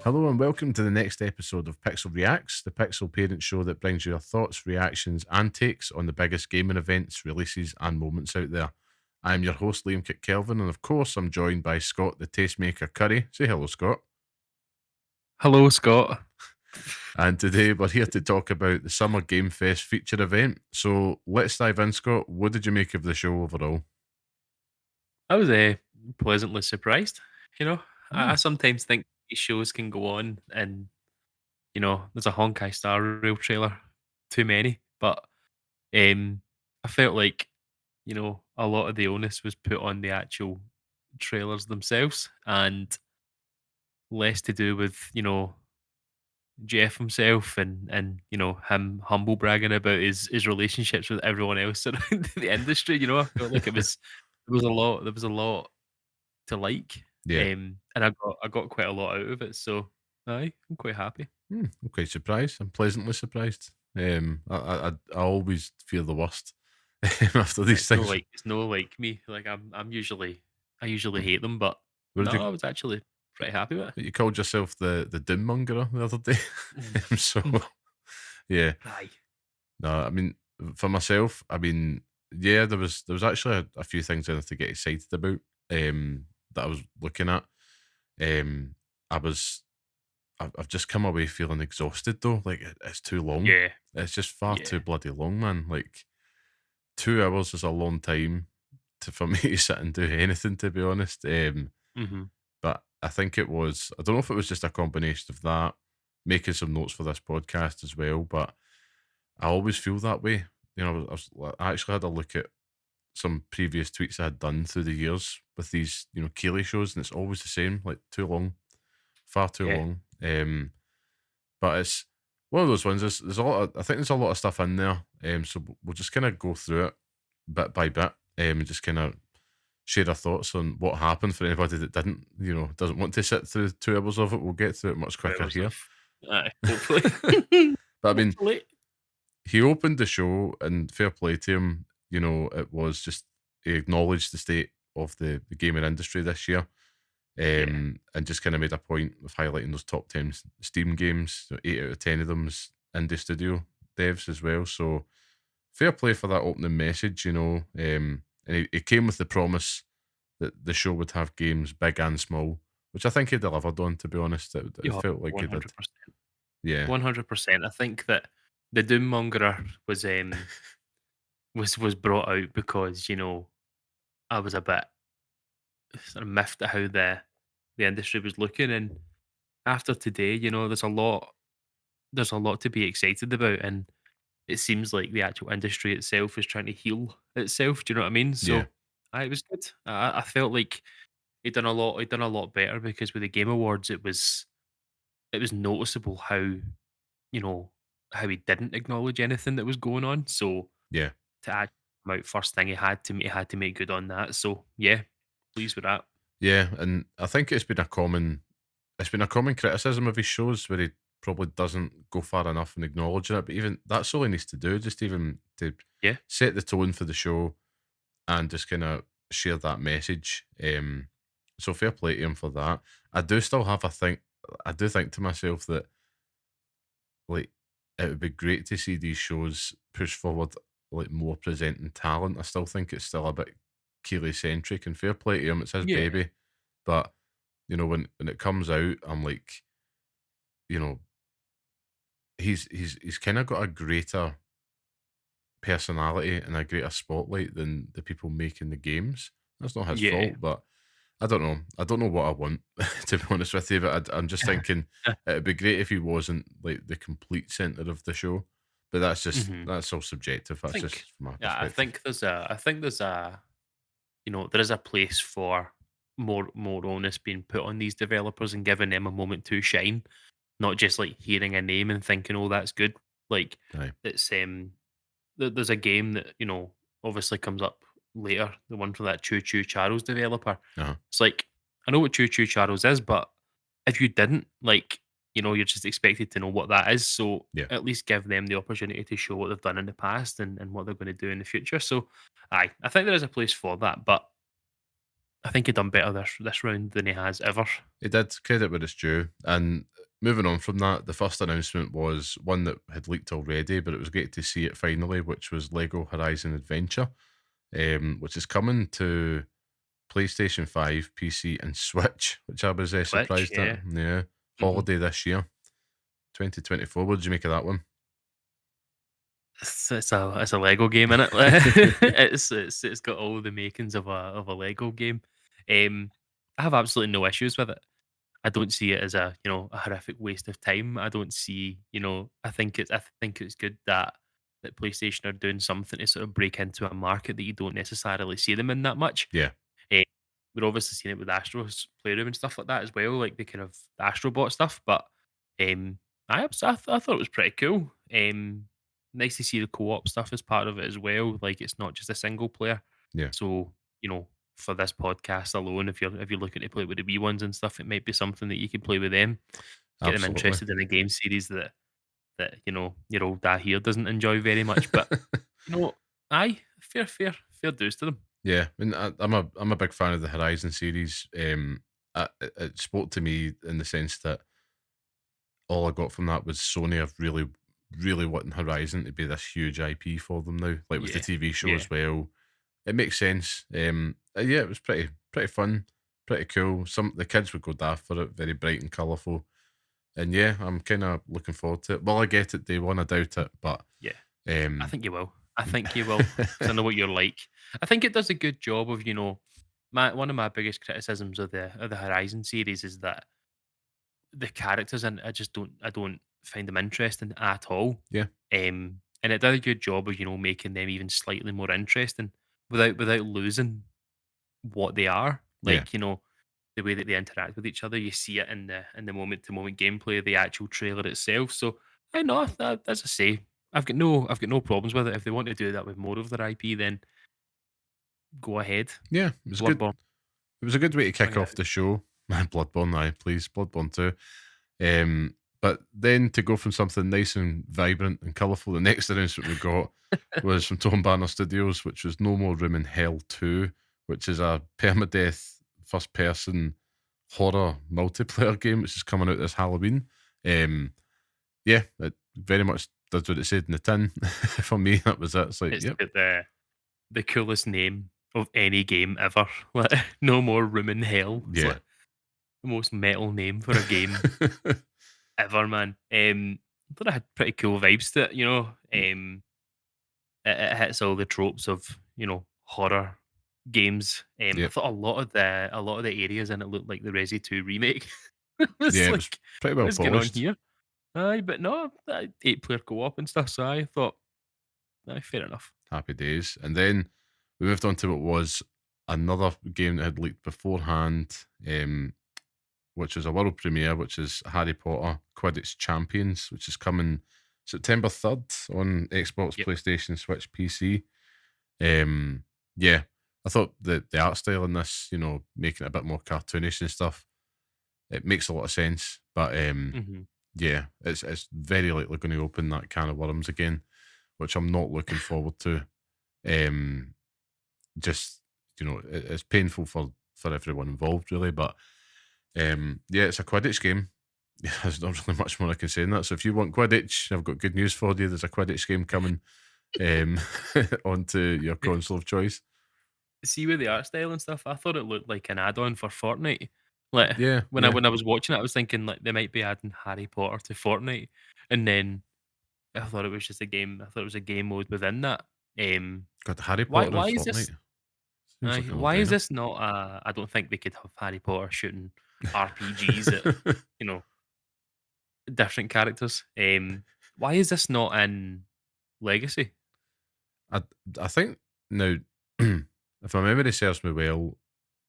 Hello and welcome to the next episode of Pixel Reacts, the Pixel parent show that brings you your thoughts, reactions, and takes on the biggest gaming events, releases, and moments out there. I'm your host, Liam Kelvin, and of course, I'm joined by Scott, the tastemaker Curry. Say hello, Scott. Hello, Scott. And today we're here to talk about the Summer Game Fest feature event. So let's dive in, Scott. What did you make of the show overall? I was pleasantly surprised. You know, I Hmm. sometimes think these shows can go on, and there's a Honkai Star Rail trailer, too many. But I felt like a lot of the onus was put on the actual trailers themselves, and less to do with Jeff himself and him humble bragging about his relationships with everyone else around the industry. I felt like there was a lot to like, Yeah. and I got quite a lot out of it. So, aye, I'm quite happy. I'm quite surprised. I'm pleasantly surprised. I always fear the worst after these It's no things. like it's no like me. Like I usually hate them, but What no, did you I was actually pretty happy with You called yourself the doom monger the other day. it. So yeah, Aye, no, I mean for myself, I mean yeah, there was actually a few things I had to get excited about that I was looking at. Um, I was I've just come away feeling exhausted though. Like it's too long. yeah, It's just far yeah. too bloody long, man. Like 2 hours is a long time for me to sit and do anything. To be honest, Mhm. but I think it was, I don't know if it was just a combination of that, making some notes for this podcast as well, but I always feel that way. I actually had a look at some previous tweets I had done through the years with these, Keeley shows, and it's always the same, like too long, far too Yeah. long. But it's one of those ones. There's a lot. I think there's a lot of stuff in there. So we'll just kind of go through it bit by bit, and just kind of share our thoughts on what happened for anybody that didn't, doesn't want to sit through 2 hours of it. We'll get through it much quicker Hours here. of aye, hopefully. But I mean, Hopefully. he opened the show, and fair play to him. It was just he acknowledged the state of the gaming industry this year, Yeah. and just kind of made a point of highlighting those top 10 Steam games. 8 out of 10 of them's indie studio devs as well. So fair play for that opening message, and he came with the promise that the show would have games big and small, which I think he delivered on. To be honest, it Yeah, felt like he did. 100%. Yeah, 100%. I think that the Doommongerer was brought out because, I was a bit sort of miffed at how the industry was looking, and after today, there's a lot to be excited about, and it seems like the actual industry itself is trying to heal itself. Do you know what I mean? yeah, So, it was good. I felt like he'd done a lot better because with the Game Awards, it was noticeable you know, how he didn't acknowledge anything that was going on. So yeah, to act come out first thing, he had to make good on that. So yeah, pleased with that. yeah. And I think it's been a common criticism of his shows where he probably doesn't go far enough in acknowledging it. But even that's all he needs to do, just even to Yeah. set the tone for the show and just kind of share that message. So fair play to him for that. I do still have a think. I do think to myself that like it would be great to see these shows push forward like more presenting talent. I still think it's still a bit Keeley centric, and fair play to him. It's his Yeah. baby, but when it comes out, I'm like, you know, he's kind of got a greater personality and a greater spotlight than the people making the games. That's not his Yeah. fault, but I don't know. I don't know what I want, to be honest with you. But I'm just thinking it'd be great if he wasn't like the complete center of the show. But hmm that's all subjective. I That's think, just from my yeah, I perspective. think there is a place for more onus being put on these developers and giving them a moment to shine, not just like hearing a name and thinking, oh, that's good. Like Aye. it's there's a game that obviously comes up later, the one from that Choo Choo Charos developer. Uh-huh. It's like I know what Choo Choo Charos is, but if you didn't, like, you're just expected to know what that is. So Yeah. at least give them the opportunity to show what they've done in the past and what they're going to do in the future. So I think there is a place for that, but I think he done better this round than he has ever. He did, credit where it's due. And moving on from that, the first announcement was one that had leaked already, but it was great to see it finally, which was Lego Horizon Adventure, which is coming to PlayStation 5, PC, and Switch, which I was Switch, surprised at. yeah. Yeah, hmm holiday this year, 2024. What did you make of that one? It's a Lego game, innit? It's got all the makings of a Lego game. I have absolutely no issues with it. I don't see it as a horrific waste of time. I don't see, I think it's good that PlayStation are doing something to sort of break into a market that you don't necessarily see them in that much. Yeah, Eh, we're obviously seeing it with Astro's Playroom and stuff like that as well, like the kind of the Astrobot stuff. But um, I thought it was pretty cool. Nice to see the co-op stuff as part of it as well. Like it's not just a single player. yeah, So for this podcast alone, if you're looking to play with the wee ones and stuff, it might be something that you can play with them. Get them absolutely. interested in a game series that your old dad here doesn't enjoy very much. But aye, fair dues to them. Yeah, I mean, I'm a big fan of the Horizon series. It spoke to me in the sense that all I got from that was Sony have really, really wanting Horizon to be this huge IP for them now, like with the Yeah, TV show yeah. as well. It makes sense. Yeah, it was pretty fun, pretty cool. Some the kids would go daft for it, very bright and colourful. And yeah, I'm kind of looking forward to it. Well, I get it day one, I doubt it, but Yeah, I um, think you will. I think you will, because I know what you're like. I think it does a good job of, my one of my biggest criticisms of the Horizon series is that the characters and I don't find them interesting at all. yeah, And it does a good job of, making them even slightly more interesting without losing what they are. yeah, Like, the way that they interact with each other. You see it in the moment to moment gameplay of the actual trailer itself. So I know that, as I say, I've got no problems with it. If they want to do that with more of their IP, then go ahead. yeah. It was good. Bloodborne, It was a good way to bring kick it off out. the show. Bloodborne, aye, please, Bloodborne 2. But then to go from something nice and vibrant and colourful, the next announcement we got was from Tom Banner Studios, which was No More Room in Hell 2, which is a permadeath first person horror multiplayer game, which is coming out this Halloween. Um, yeah, it very much does what it said in the tin. For me, that was it. It's like, It's yep, got the coolest name of any game ever. Like, no more room in hell. It's yeah. like the most metal name for a game ever, man. I thought it had pretty cool vibes to it. It hits all the tropes of horror games. I Yep. thought a lot of the areas in it looked like the Resi 2 remake. It was Yeah, it was like, pretty well what's going on polished. here? Aye, but no, 8-player co-op and stuff. So I thought, aye, fair enough. Happy days. And then we moved on to what was another game that had leaked beforehand, which was a world premiere, which is Harry Potter Quidditch Champions, which is coming September 3rd on Xbox, Yep. PlayStation, Switch, PC. Yeah, I thought the art style in this, making it a bit more cartoonish and stuff, it makes a lot of sense. But hmm yeah, it's very likely going to open that can of worms again, which I'm not looking forward to. Um, just it's painful for everyone involved, really. But yeah, it's a Quidditch game. There's not really much more I can say in that. So if you want Quidditch, I've got good news for you. There's a Quidditch game coming um, onto your console of choice. See with the art style and stuff, I thought it looked like an add-on for Fortnite. Like Yeah, when I yeah. when I was watching it, I was thinking like they might be adding Harry Potter to Fortnite, and then I thought it was just a game. I thought it was a game mode within that. Um, Got Harry why Potter and why is this? Fortnite. Seems like a Why is no-brainer. this not? I don't think they could have Harry Potter shooting RPGs at you know different characters. Why is this not in Legacy? I I think now, if my memory serves me well,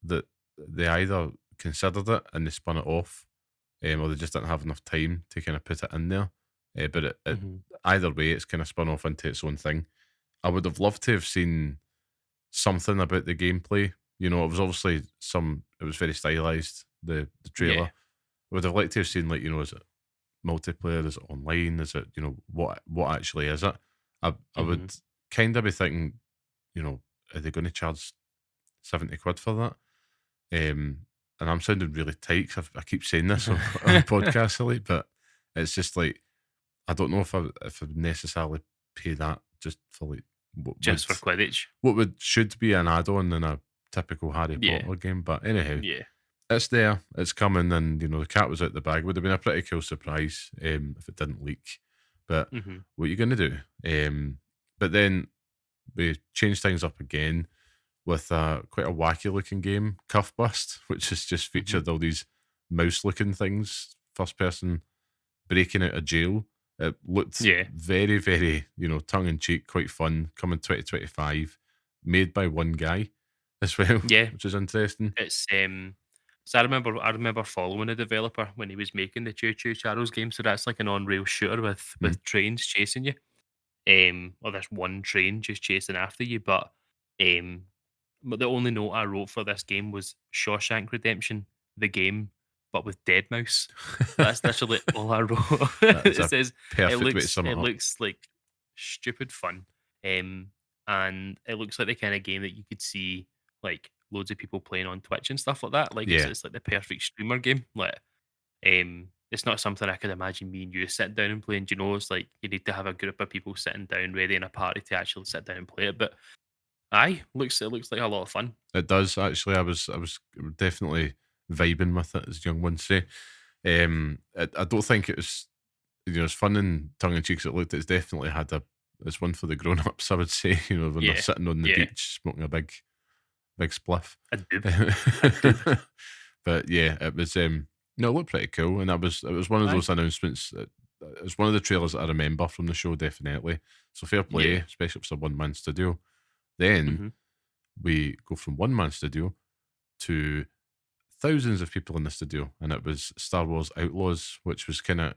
that they either considered it and they spun it off, or they just didn't have enough time to kind of put it in there. But hmm either way, it's kind of spun off into its own thing. I would have loved to have seen something about the gameplay. It was obviously it was very stylized, the trailer. Yeah. I would have liked to have seen, like, is it multiplayer? Is it online? Is it, what actually is it? I hmm would kind of be thinking, are they going to charge 70 quid for that? Um, and I'm sounding really tight 'cause I keep saying this on podcasts lately, but it's just like I don't know if I would necessarily pay that just for like what would Just for Quidditch. should be an add-on in a typical Harry Yeah, Potter game. But anyhow, yeah. it's there, it's coming, and the cat was out the bag. Would have been a pretty cool surprise if it didn't leak. But Mhm. what are you going to do? But then we changed things up again with quite a wacky looking game, Cuff Bust, which has just Mhm. featured all these mouse looking things, first person breaking out of jail. It looked Yeah. very, very, tongue in cheek, quite fun. Coming 2025, made by one guy as well, Yeah. which is interesting. It's, so I remember following a developer when he was making the Choo Choo Charles game, so that's like an on-rail shooter with Mhm. trains chasing you. Or there's one train just chasing after you, um, but the only note I wrote for this game was Shawshank Redemption, the game, but with Dead Mouse. That's literally all I wrote. That is It a says it perfect way to looks sum it it up. looks like stupid fun, and it looks like the kind of game that you could see like loads of people playing on Twitch and stuff like that. Like it's Yeah, it's like the perfect streamer game. Like it's not something I could imagine me and you sitting down and playing. Do you know, it's like you need to have a group of people sitting down, ready in a party to actually sit down and play it. But aye, it looks like a lot of fun. it does actually. I was definitely vibing with it, as young ones say. I don't think it was it's fun and tongue in cheek as it looked. It's definitely had it's one for the grown ups. I would say when they're Yeah, sitting on the yeah, beach smoking a big spliff. a doob, a doob. But yeah, it was no, it looked pretty cool, and it was one of Aye, those announcements. It's one of the trailers that I remember from the show, definitely. So fair play, yeah, especially if it's a one man studio. Then hmm we go from one man studio to thousands of people in the studio, and it was Star Wars Outlaws, which was kind of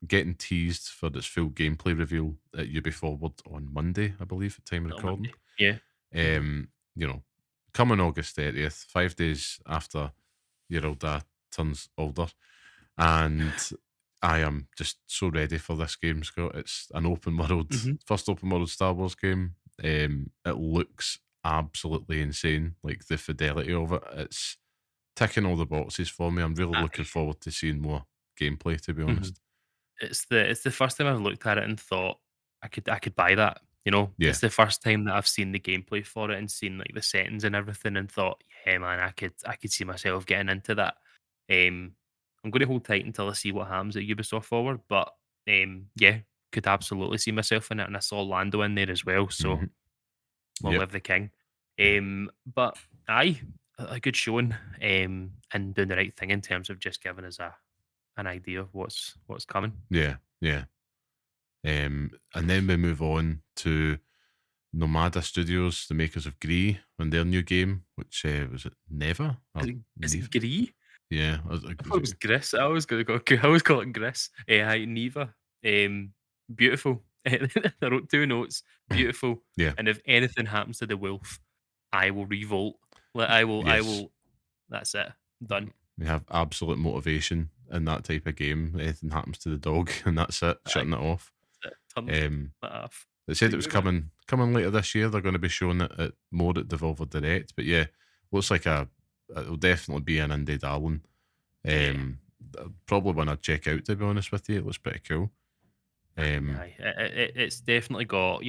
getting teased for its full gameplay reveal at UB Forward on Monday, I believe, at time of on recording. Monday. Yeah, hmm You know, coming August 30th, 5 days after your old dad turns older, and I am just so ready for this game, Scott. It's an open world, hmm first open world Star Wars game. It looks absolutely insane, like the fidelity of it. It's ticking all the boxes for me. I'm really looking aye. forward to seeing more gameplay, to be hmm honest. It's the first time I've looked at it and thought I could buy that. You know, Yeah. it's the first time that I've seen the gameplay for it and seen like the settings and everything and thought, yeah, man, I could see myself getting into that. Um, I'm going to hold tight until I see what happens at Ubisoft Forward, but yeah, could absolutely see myself in it, and I saw Lando in there as well, so Hmm. we'll Yep. live the king. But aye, a good showing, and doing the right thing in terms of just giving us a an idea of what's coming. Yeah. Yeah. And then we move on to Nomada Studios, the makers of Gree, and their new game, which was it Neva or Is it Neve? Gree? Yeah, I thought it was Gris. I always gonna go. I always call it Gris. Aye, Neva. Beautiful. I wrote two notes. Beautiful. yeah, And if anything happens to the wolf, I will revolt. Like I will. I yes. will. That's it. Done. We have absolute motivation in that type of game. Anything happens to the dog, and that's it, Aye. shutting it off. That's it. Turn Um, that off. they said it See was you later. coming later this year. They're going to be showing it more at Devolver Direct. But yeah, looks like it'll definitely be an indie darling. Yeah. Probably one I'd check out, to be honest with you. It looks pretty cool. Um, Aye. It's definitely got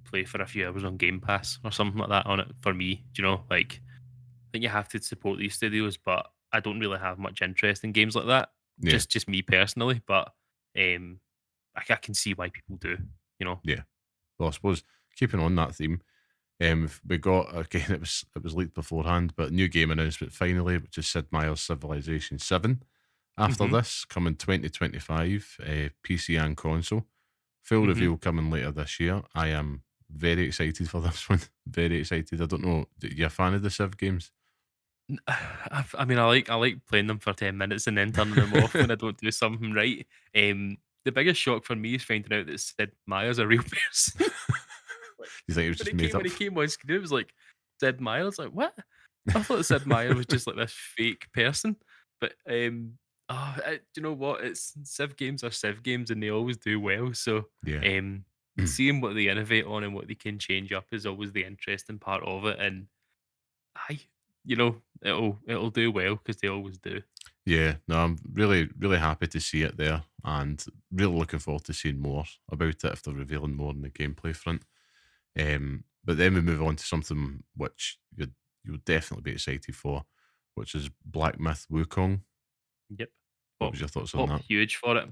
play for a few hours on Game Pass or something like that on it for me. Do you know like I think you have to support these studios, but I don't really have much interest in games like that. yeah, Just me personally, but um, I can see why people do. You know, yeah. Well, I suppose keeping on that theme, we got again. It was leaked beforehand, but new game announcement finally, which is Sid Meier's Civilization 7. After hmm this, coming 2025, PC and console. Full hmm reveal coming later this year. I am very excited for this one. Very excited. I don't know. You a fan of the Civ games? I mean, I like playing them for 10 minutes and then turning them off when I don't do something right. The biggest shock for me is finding out that Sid Meier's a real person. Like You think it was when just he made came up? when he came on screen, it was like Sid Meier. I was like, what? I thought Sid Meier was just like this fake person. But do you know what? It's Civ games are Civ games, and they always do well. So Yeah. um, seeing what they innovate on and what they can change up is always the interesting part of it. And aye, it'll do well because they always do. Yeah, no, I'm really, really happy to see it there, and really looking forward to seeing more about it if they're revealing more on the gameplay front. But then we move on to something which you would definitely be excited for, which is Black Myth Wukong. Yep. What Pop was your thoughts on pop that? huge for it.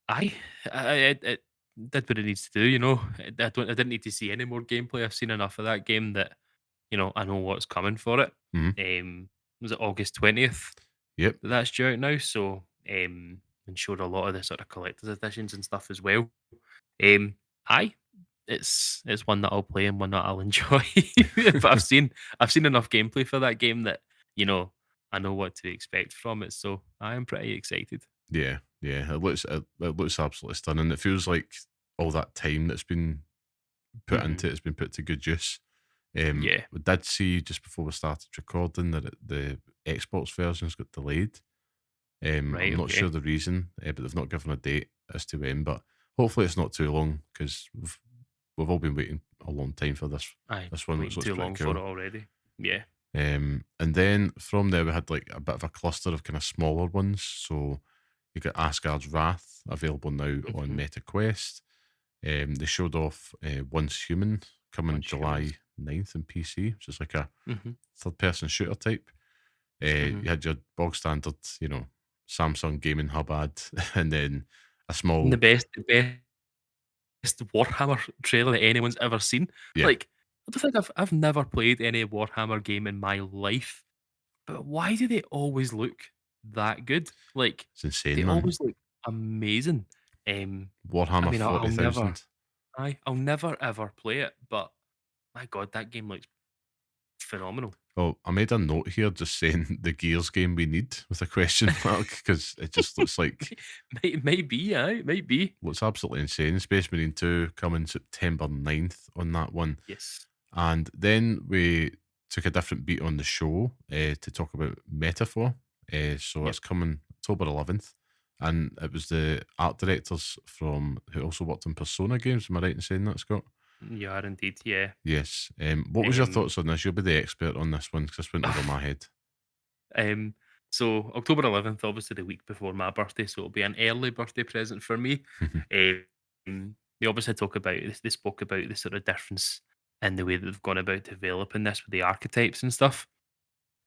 I it did what it needs to do, I didn't need to see any more gameplay. I've seen enough of that game that, I know what's coming for it. Hmm. Was it August 20th Yep. that that's due out now? So, and showed a lot of the sort of collector's editions and stuff as well. Um, aye, it's one that I'll play and one that I'll enjoy. But I've seen enough gameplay for that game that, you know, I know what to expect from it. So I am pretty excited. Yeah, yeah. It looks absolutely stunning. It feels like all that time that's been put Hmm. into it has been put to good use. Yeah. We did see just before we started recording that the Xbox versions got delayed. Right. I'm not Okay. sure the reason, but they've not given a date as to when. But hopefully, it's not too long because we've all been waiting a long time for this I this one, which waiting looks too pretty long for it cool. already. Yeah. And then from there, we had like a bit of a cluster of kind of smaller ones. So you got Asgard's Wrath available now on Hmm. Meta Quest. They showed off Once Human coming Once humans. July 9th on PC, which is like a Hmm. third person shooter type. Hmm. You had your bog standard, Samsung gaming hub ad, and then a small, The best Warhammer trailer that anyone's ever seen. yeah, Like, I don't think I've never played any Warhammer game in my life, but why do they always look that good? Like, it's insane, they man. always look amazing. I Warhammer mean, I'll never, 40,000. I'll never ever play it, but my god, that game looks phenomenal. Oh, I made a note here just saying the Gears game we need with a question mark because it just looks like Might be, aye, might be. looks absolutely insane. Space Marine 2 coming September 9th on that one. Yes. And then we took a different beat on the show to talk about Metaphor. So Yep. it's coming October 11th. And it was the art directors from who also worked on Persona games. Am I right in saying that, Scott? You are indeed, yeah. Yes. What was your Um, thoughts on this? You'll be the expert on this one because this went over my head. Um, so October 11th, obviously the week before my birthday, so it'll be an early birthday present for me. They obviously talk about this. They spoke about the sort of difference in the way that they've gone about developing this with the archetypes and stuff.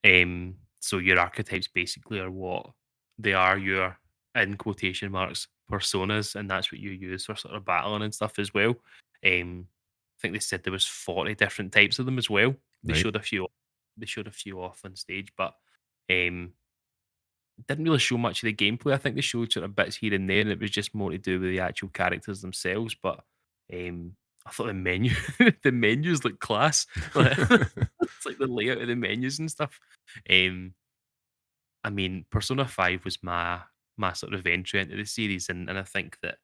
So your archetypes basically are what they are. Your in quotation marks personas, and that's what you use for sort of battling and stuff as well. I think they said there was 40 different types of them as well. They Right. showed a few. They showed a few off on stage, but um, didn't really show much of the gameplay. I think they showed sort of bits here and there, and it was just more to do with the actual characters themselves. But I thought the menu, the menus look class. Like, it's like the layout of the menus and stuff. Um, I mean, Persona 5 was my sort of entry into the series, and I think that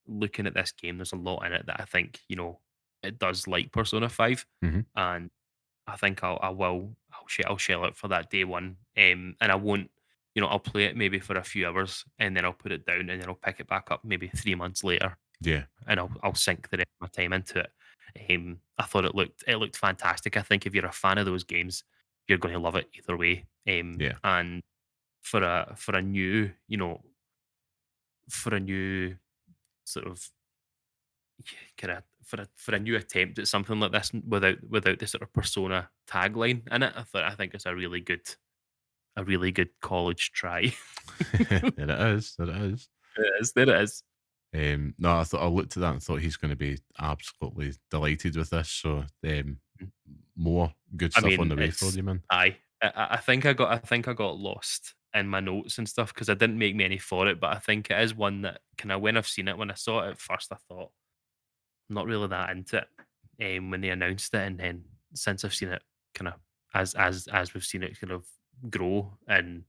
looking at this game, there's a lot in it that I think it does like Persona 5, Hmm. and I think I'll shell out for that day one, and I won't, I'll play it maybe for a few hours, and then I'll put it down, and then I'll pick it back up maybe 3 months later, Yeah. and I'll sink the rest of my time into it. I thought it looked fantastic. I think if you're a fan of those games, you're going to love it either way. Yeah. And for a new, for a new sort of kind of for a new attempt at something like this without the sort of persona tagline in it. I think it's a really good college try. There it is. There it is. It is. There it is. No, I looked at that and thought he's going to be absolutely delighted with this. So, Mm. more good I stuff on mean, the way for it's you, man. I think I got lost in my notes and stuff because I didn't make many for it, but I think it is one that kind of when I've seen it, when I saw it at first, I thought I'm not really that into it. When they announced it, and then since I've seen it, kind of as we've seen it kind of grow and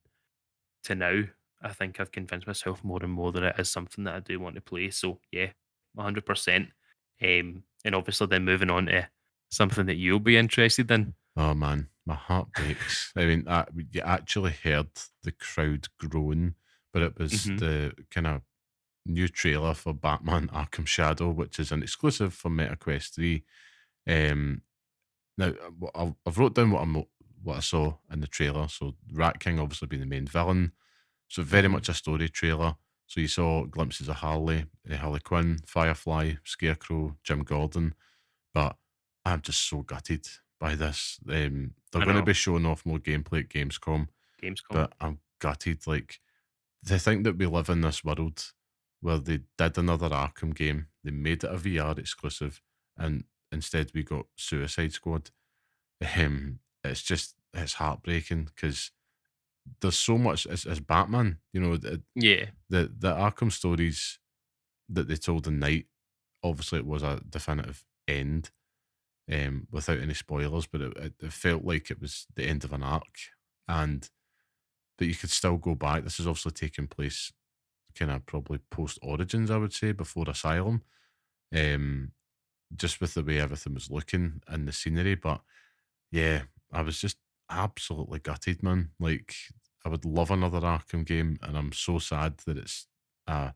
to now, I think I've convinced myself more and more that it is something that I do want to play. So yeah, 100%. And obviously then moving on to something that you'll be interested in. Oh man, my heart breaks. I mean, you actually heard the crowd groan, but it was Hmm. the kind of new trailer for Batman Arkham Shadow, which is an exclusive for MetaQuest 3. Um, Now, I've wrote down what what I saw in the trailer. So Rat King obviously being the main villain. So very Mhm. much a story trailer. So you saw glimpses of Harley, Harley Quinn, Firefly, Scarecrow, Jim Gordon, but I'm just so gutted by this. They're I going to know. be showing off more gameplay at Gamescom, Gamescom. but I'm gutted. Like, to think that we live in this world where they did another Arkham game, they made it a VR exclusive, and instead we got Suicide Squad. It's just it's heartbreaking because there's so much as Batman. You know, Yeah. the Arkham stories that they told in Night. Obviously, it was a definitive end, without any spoilers, but it felt like it was the end of an arc, and that you could still go back. This is obviously taking place kind of probably post Origins, I would say, before Asylum, um, just with the way everything was looking and the scenery. But yeah, I was just absolutely gutted, man. Like, I would love another Arkham game, and I'm so sad that it's uh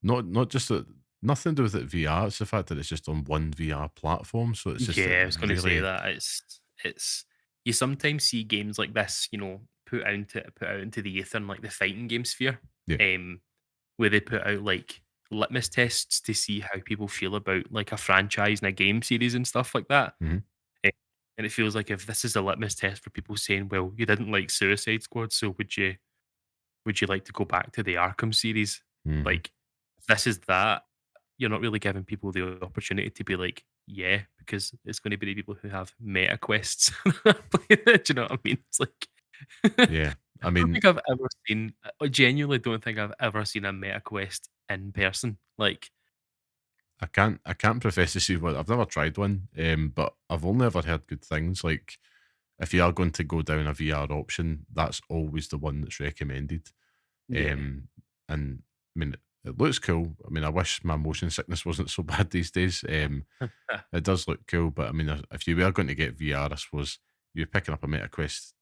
not just that nothing to do with it VR. It's the fact that it's just on one VR platform. So it's just Yeah, I was gonna say really, that. It's you sometimes see games like this, put out into the ether in like the fighting game sphere. yeah, Um, where they put out like litmus tests to see how people feel about like a franchise and a game series and stuff like that. mhm, Eh, and it feels like if this is a litmus test for people saying, "Well, you didn't like Suicide Squad, so would you like to go back to the Arkham series?" mhm, Like, if this is that, you're not really giving people the opportunity to be like, "Yeah," because it's going to be the people who have meta quests. Do you know what I mean? It's like yeah. I I don't mean, think I've ever seen. I genuinely don't think I've ever seen a meta quest in person. Like, I can't profess to see one. I've never tried one, but I've only ever heard good things. Like, if you are going to go down a VR option, that's always the one that's recommended. yeah, Um, and I mean, it looks cool. I mean, I wish my motion sickness wasn't so bad these days. It does look cool, but I mean, if you were going to get VR, I suppose you're picking up a MetaQuest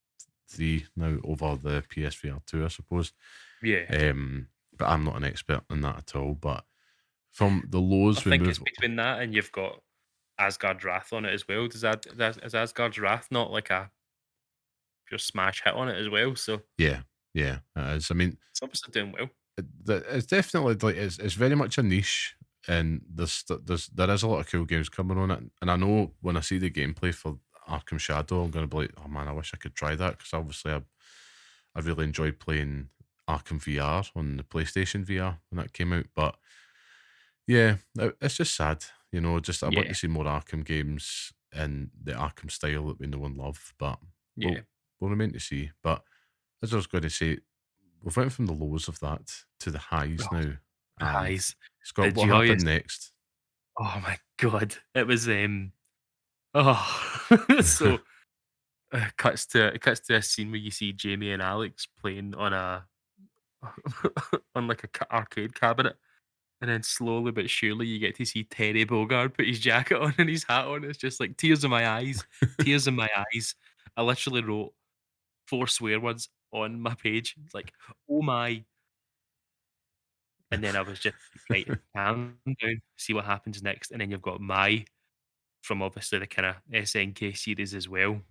3 now over the PSVR 2, I suppose. yeah. But I'm not an expert in that at all. But from the I lows we think it's move, between that and you've got Asgard's Wrath on it as well. Is Asgard's Wrath not like a pure smash hit on it as well? So yeah, yeah, it is. I mean, it's obviously doing well. it's definitely like it's very much a niche, and there is a lot of cool games coming on it. And I know when I see the gameplay for Arkham Shadow, I'm going to be like, oh man, I wish I could try that because obviously I really enjoyed playing Arkham VR on the PlayStation VR when that came out. But yeah, it's just sad, you know. Just I want Yeah, to see more Arkham games in the Arkham style that we know and love. But yeah. we'll remain to see. But as I was going to say, we've went from the lows of that to the highs Oh, now. the And highs, the Scott, what joyous. happened next? Oh my god, it was oh so it cuts to a scene where you see Jamie and Alex playing on a on like a arcade cabinet. And then slowly but surely you get to see Terry Bogard put his jacket on and his hat on. It's just like tears in my eyes, tears in my eyes. I literally wrote 4 swear words on my page. It's like, "Oh my," and then I was just like, "Right, calm down, see what happens next." And then you've got Mai from obviously the kinda SNK series as well.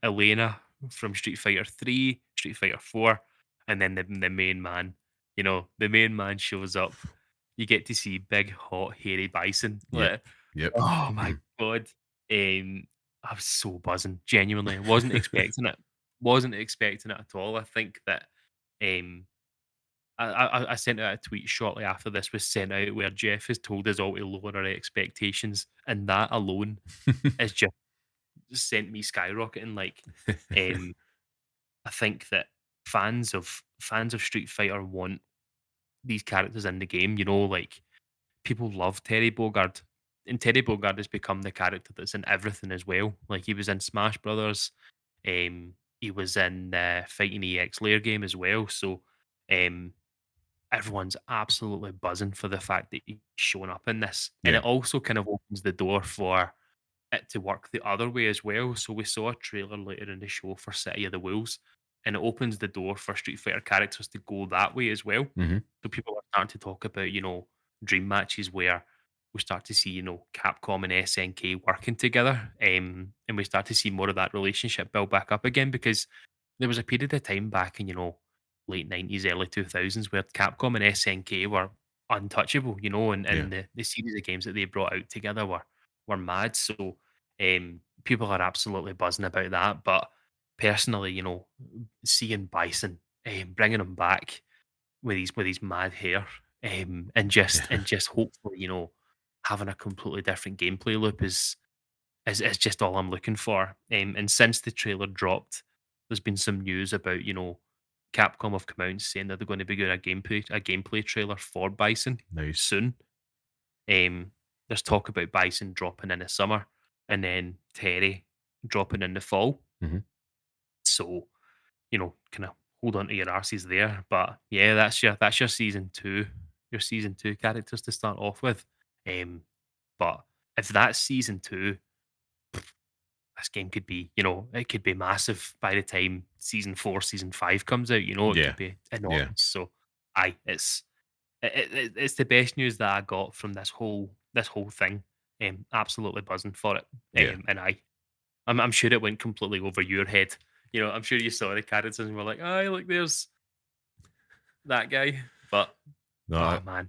Elena from Street Fighter 3, Street Fighter 4, and then the main man. The main man shows up. You get to see big, hot, hairy Bison. Yep, Like, yep. oh my god. I was so buzzing, genuinely. Wasn't expecting it. Wasn't expecting it at all. I think that um I sent out a tweet shortly after this was sent out where Jeff has told us all to lower our expectations, and that alone is just sent me skyrocketing. Like, um, I think that fans of Street Fighter want these characters in the game. Like people love Terry Bogard, and Terry Bogard has become the character that's in everything as well. Like he was in Smash Brothers, he was in the Fighting EX Lair game as well. So, um, everyone's absolutely buzzing for the fact that he's showing up in this, and Yeah. it also kind of opens the door for it to work the other way as well. So we saw a trailer later in the show for City of the Wolves, and it opens the door for Street Fighter characters to go that way as well. Mhm. So people are starting to talk about, dream matches where we start to see, Capcom and SNK working together, and we start to see more of that relationship build back up again because there was a period of time back in, late 90s, early 2000s where Capcom and SNK were untouchable, and, Yeah. and the series of games that they brought out together were mad. So people are absolutely buzzing about that. But personally, seeing Bison, bringing him back with his mad hair, and just Yeah. and just hopefully, having a completely different gameplay loop is just all I'm looking for. And since the trailer dropped, there's been some news about Capcom have come out and saying that they're going to be doing a gameplay trailer for Bison Nice. soon. Um, there's talk about Bison dropping in the summer and then Terry dropping in the fall. Mhm. So kind of hold on to your arses there. But yeah, that's your season two characters to start off with. Um, but if that's season two, this game could be, it could be massive by the time season four, season five comes out. It Yeah. could be Yeah. enormous. So, aye, it's the best news that I got from this whole thing. Absolutely buzzing for it. Yeah. And I'm sure it went completely over your head. I'm sure you saw the characters and were like, "Oh, look, there's that guy." But No, oh man,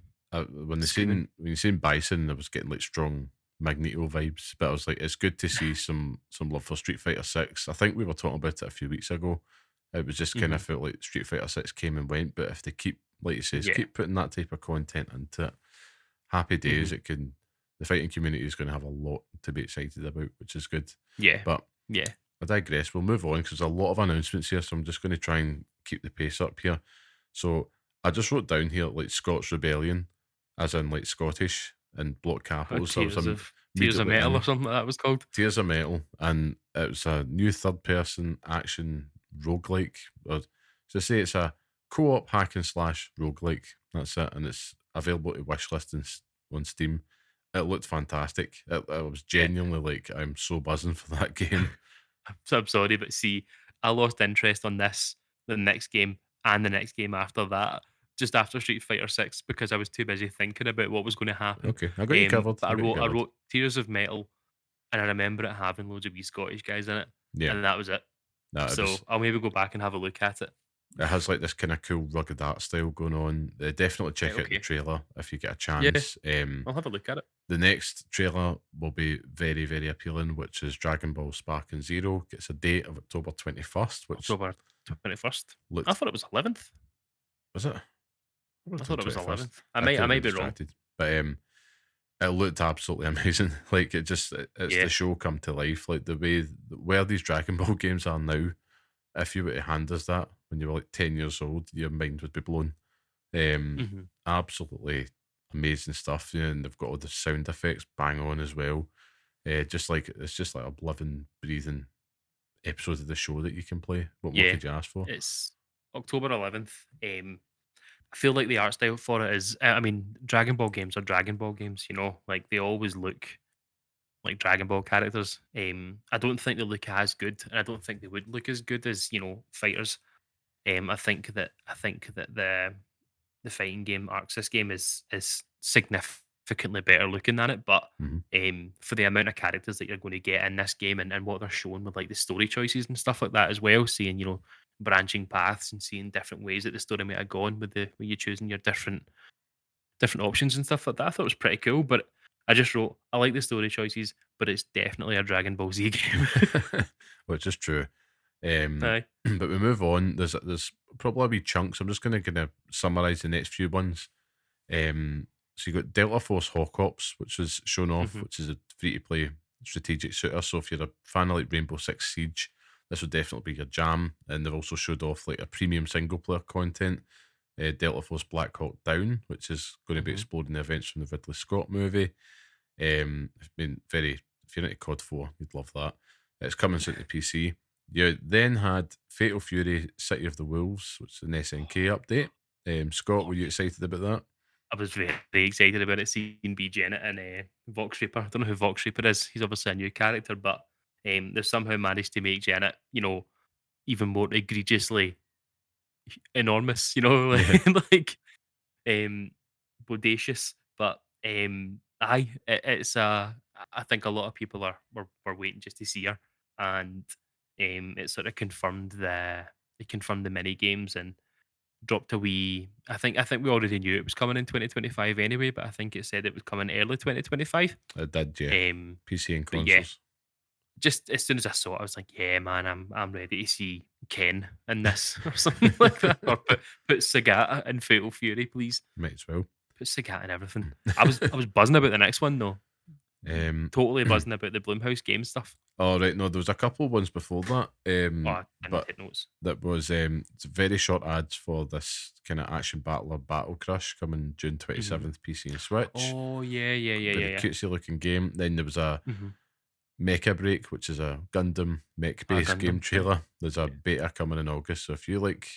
when they screaming. seen when you seen Bison, I was getting like strong Magneto vibes. But I was like, it's good to see some love for Street Fighter Six. I think we were talking about it a few weeks ago. It was just kind Hmm. of felt like Street Fighter Six came and went. But if they keep, like you says, Yeah. keep putting that type of content into it, happy Hmm. days. It can. The fighting community is going to have a lot to be excited about, which is good. Yeah. But Yeah. I digress. We'll move on because there's a lot of announcements here, so I'm just going to try and keep the pace up here. So I just wrote down here like Scots Rebellion, as in like Scottish and block Or capitals. So I was Tears of immediately Metal or in something like that was called. Tears of Metal, and it was a new third-person action roguelike. Or to say it's a co-op hack and slash roguelike. That's it, and it's available to wishlist on Steam. It looked fantastic. I was Yeah. genuinely like, I'm so buzzing for that game. So I'm sorry, but see, I lost interest on this, the next game, and the next game after that, just after Street Fighter Six, because I was too busy thinking about what was going to happen. Okay, I got you covered. But I I got you wrote, I covered. wrote Tears of Metal, and I remember it having loads of wee Scottish guys in it, Yeah, and that was it. no, it So was. I'll maybe go back and have a look at it. It has like this kind of cool rugged art style going on. Definitely Right, check out the okay. trailer if you get a Yeah, chance. I'll have a look at it. The next trailer will be very, very appealing, which is Dragon Ball Spark and Zero. Gets a date of October 21st, which October 21st. I looked. thought it was 11th. Was it? I wrote I down thought it was 21st. 11th. I I might could I have been might be wrong. distracted. But it looked absolutely amazing. Like it's the Yeah. show come to life. Like the way where these Dragon Ball games are now. If you were to hand us that when you were like 10 years old, your mind would be blown. Hmm. Absolutely amazing stuff. Yeah, and they've got all the sound effects bang on as well. Just like it's just like a living, breathing episode of the show that you can play. What more Yeah. could you ask for? It's October 11th. I feel like the art style for it is, I mean, Dragon Ball games are Dragon Ball games, like they always look like Dragon Ball characters. I don't think they look as good, and I don't think they would look as good as fighters. I think that the fighting game Arxis game is significantly better looking than it, but Hmm. for the amount of characters that you're going to get in this game and what they're showing with like the story choices and stuff like that as well, seeing branching paths and seeing different ways that the story might have gone with you choosing your different options and stuff like that. I thought it was pretty cool, but I just wrote I like the story choices, but it's definitely a Dragon Ball Z game. Which is true. Um, Aye. but we move on. There's probably a wee chunks. I'm just going to kind of summarize the next few ones. So you got Delta Force Hawk Ops, which was shown off, Hmm. which is a free to play strategic shooter. So if you're a fan of like Rainbow Six Siege, this would definitely be your jam. And they've also showed off like a premium single player content, Delta Force Black Hawk Down, which is going to be Hmm. exploring the events from the Ridley Scott movie. I mean, very if you're into COD 4, you'd love that. It's coming soon to PC. You then had Fatal Fury City of the Wolves, which is an SNK update. Scott, were you excited about that? I was very excited about it, seeing BJ in it and Vox Reaper. I don't know who Vox Reaper is. He's obviously a new character, but they've somehow managed to make Janet, even more egregiously enormous, Yeah. like um, bodacious. But it's I think a lot of people were waiting just to see her, and it sort of confirmed the mini games and dropped a wee. I think we already knew it was coming in 2025 anyway, but I think it said it was coming early 2025. It did, yeah. Um, PC and but yeah, consoles. just as soon as I saw it, I was like, yeah, man, I'm ready to see Ken in this or something like that, or put Sagata in Fatal Fury, please. Might as well. Put Sagata in everything. I was buzzing about the next one though. Um, Totally buzzing about the Bloomhouse game stuff. all right, no, there was a couple ones before that, Oh, I didn't but take notes. that was it's very short ads for this kind of action battler Battle Crush coming June Mhm. 27th, PC and Switch. Oh, yeah, yeah, yeah, yeah, Very yeah. cutesy looking game. Then there was a Mhm. Mecha Break, which is a Gundam mech Ah, based game Gundam, yeah, trailer. There's a yeah. beta coming in August. So if you like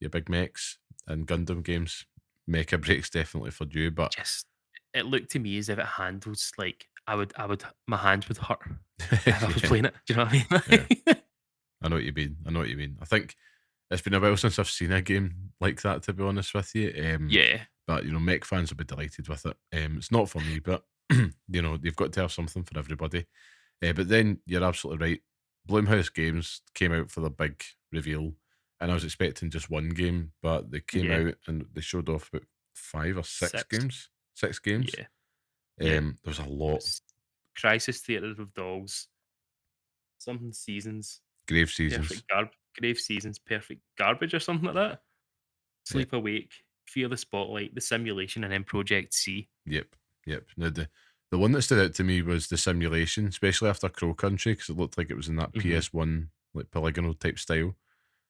your big mechs and Gundam games, Mecha Break's definitely for you. But Just it looked to me as if it handles like I would my hands would hurt if I was yeah, playing it. Do you know what yeah, I mean? I know what you mean. I know what you mean. I think it's been a while since I've seen a game like that, to be honest with you. Yeah. But mech fans will be delighted with it. It's not for me, but you've got to have something for everybody. But then you're absolutely right. Bloomhouse Games came out for the big reveal, and I was expecting just one game, but they came Yeah. out and they showed off about five or six 6. games. Six games. Yeah. Yeah. There was a It lot. was Crisis Theatre of Dolls, something Seasons, Grave Seasons. Grave Seasons, Perfect Garbage or something like that. Yeah. Sleep Awake, Fear the Spotlight, The Simulation, and then Project C. Yep. Yep. Now the one that stood out to me was the simulation, especially after Crow Country, because it looked like it was in that Mhm. PS1 like polygonal type style.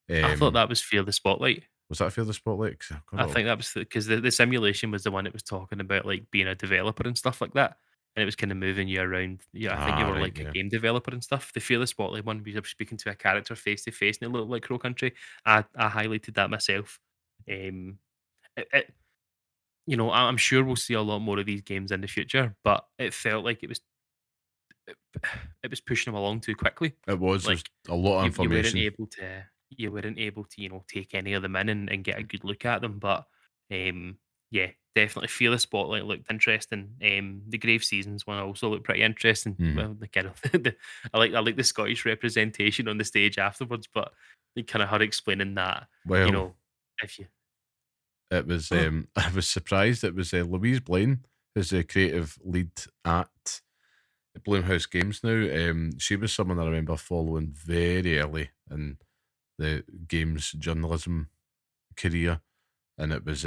I thought Um, that was Fear the Spotlight. was that Fear the Spotlight? 'Cause I got I it all. think that was because the simulation was the one that was talking about like being a developer and stuff like that, and it was kind of moving you around. Yeah, I think you Ah, were right. like a Yeah. game developer and stuff. The Fear the Spotlight one, we were speaking to a character face to face, and it looked like Crow Country. I highlighted that myself. Um, it, I'm sure we'll see a lot more of these games in the future, but it felt like it was pushing them along too quickly. It was. There's Like a lot of you weren't information. able to take any of them in and get a good look at them. But yeah, definitely feel the spotlight looked interesting. The Grave Seasons one also looked pretty interesting. Mhm. Well, the kind of I like the Scottish representation on the stage afterwards, but you kind of her explaining that you Well, know if you it was. I was surprised. It was Louise Blaine, who's the creative lead at Bloomhouse Games now. She was someone I remember following very early in the games journalism career, and it was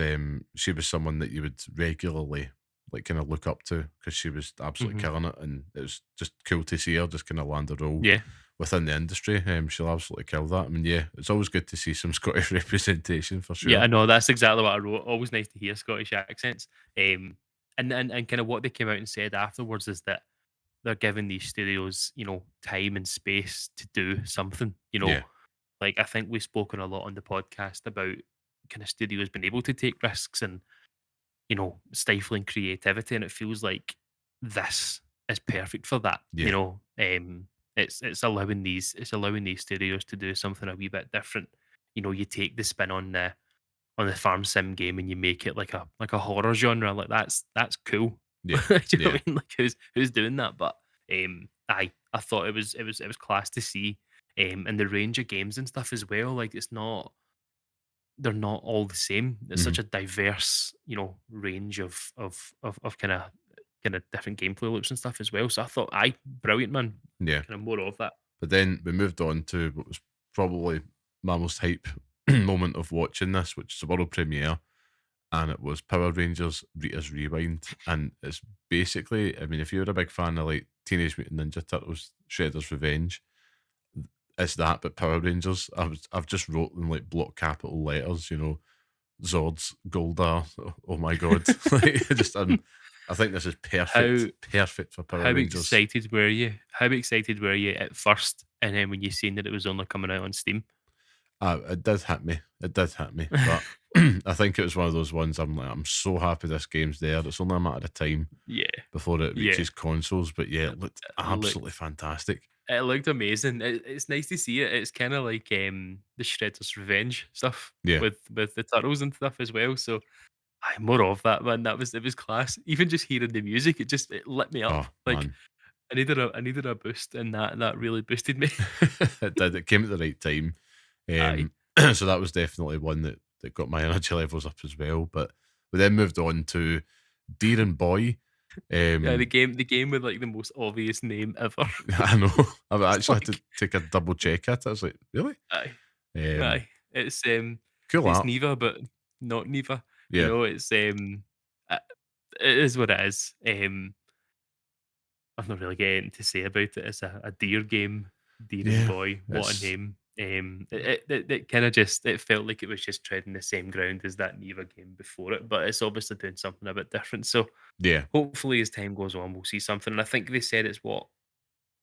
she was someone that you would regularly like kind of look up to because she was absolutely Mhm. killing it, and it was just cool to see her just kind of land a role Yeah. within the industry. She'll absolutely kill that. I mean, yeah, it's always good to see some Scottish representation for Yeah, sure. I know, that's exactly what I wrote. Always nice to hear Scottish accents. And kind of what they came out and said afterwards is that they're giving these studios, time and space to do something. Yeah, Like I think we've spoken a lot on the podcast about kind of studios being able to take risks and, stifling creativity. And it feels like this is perfect for that. yeah, It's allowing these studios to do something a wee bit different. You take the spin on the farm sim game and you make it like a horror genre, like that's cool. yeah, Do you know yeah. what I mean? Like who's doing that? But I thought it was class to see. And the range of games and stuff as well. Like they're not all the same. It's Hmm. such a diverse, range of kind of different gameplay loops and stuff as well. So I thought, brilliant man, Yeah. kind of more of that. But then we moved on to what was probably my most hype moment of watching this, which is the world premiere, and it was Power Rangers Rita's Rewind. And it's basically, I mean, if you're a big fan of like Teenage Mutant Ninja Turtles, Shredder's Revenge, it's that, but Power Rangers. I've just wrote in like block capital letters, Zords, Goldar. Oh my god! Like, I think this is How perfect for Power How Rangers. excited were you? How excited were you at first, and then when you seen that it was only coming out on Steam? It did hit me. It did hit me. But I think it was one of those ones I'm like, I'm so happy this game's there. It's only a matter of time Yeah, before it yeah. reaches consoles. But yeah, it looked It looked absolutely fantastic. it looked amazing. It's nice to see it. It's kind of like the Shredder's Revenge stuff Yeah. with the turtles and stuff as well. So Aye, more of that, man. It was class. Even just hearing the music, it lit me up. Oh Like man, I needed a boost, and that really boosted me. it did. It came at the right time. Aye. So that was definitely one that got my energy levels up as well. But we then moved on to Deer and Boy. Yeah, Um, the game with like the most obvious name ever. I know. I've It's actually had to like take a double check at it. I was like, really? aye, Um, aye. cool It's app. Niva, but not Niva. You Yeah. know, uh, it is what it is. I've not really got anything to say about it. It's a deer game, deer and Yeah. boy. What a It's name! It kind of just it felt like it was just treading the same ground as that Niva game before it, but it's obviously doing something a bit different. So yeah. hopefully, as time goes on, we'll see something. And I think they said it's what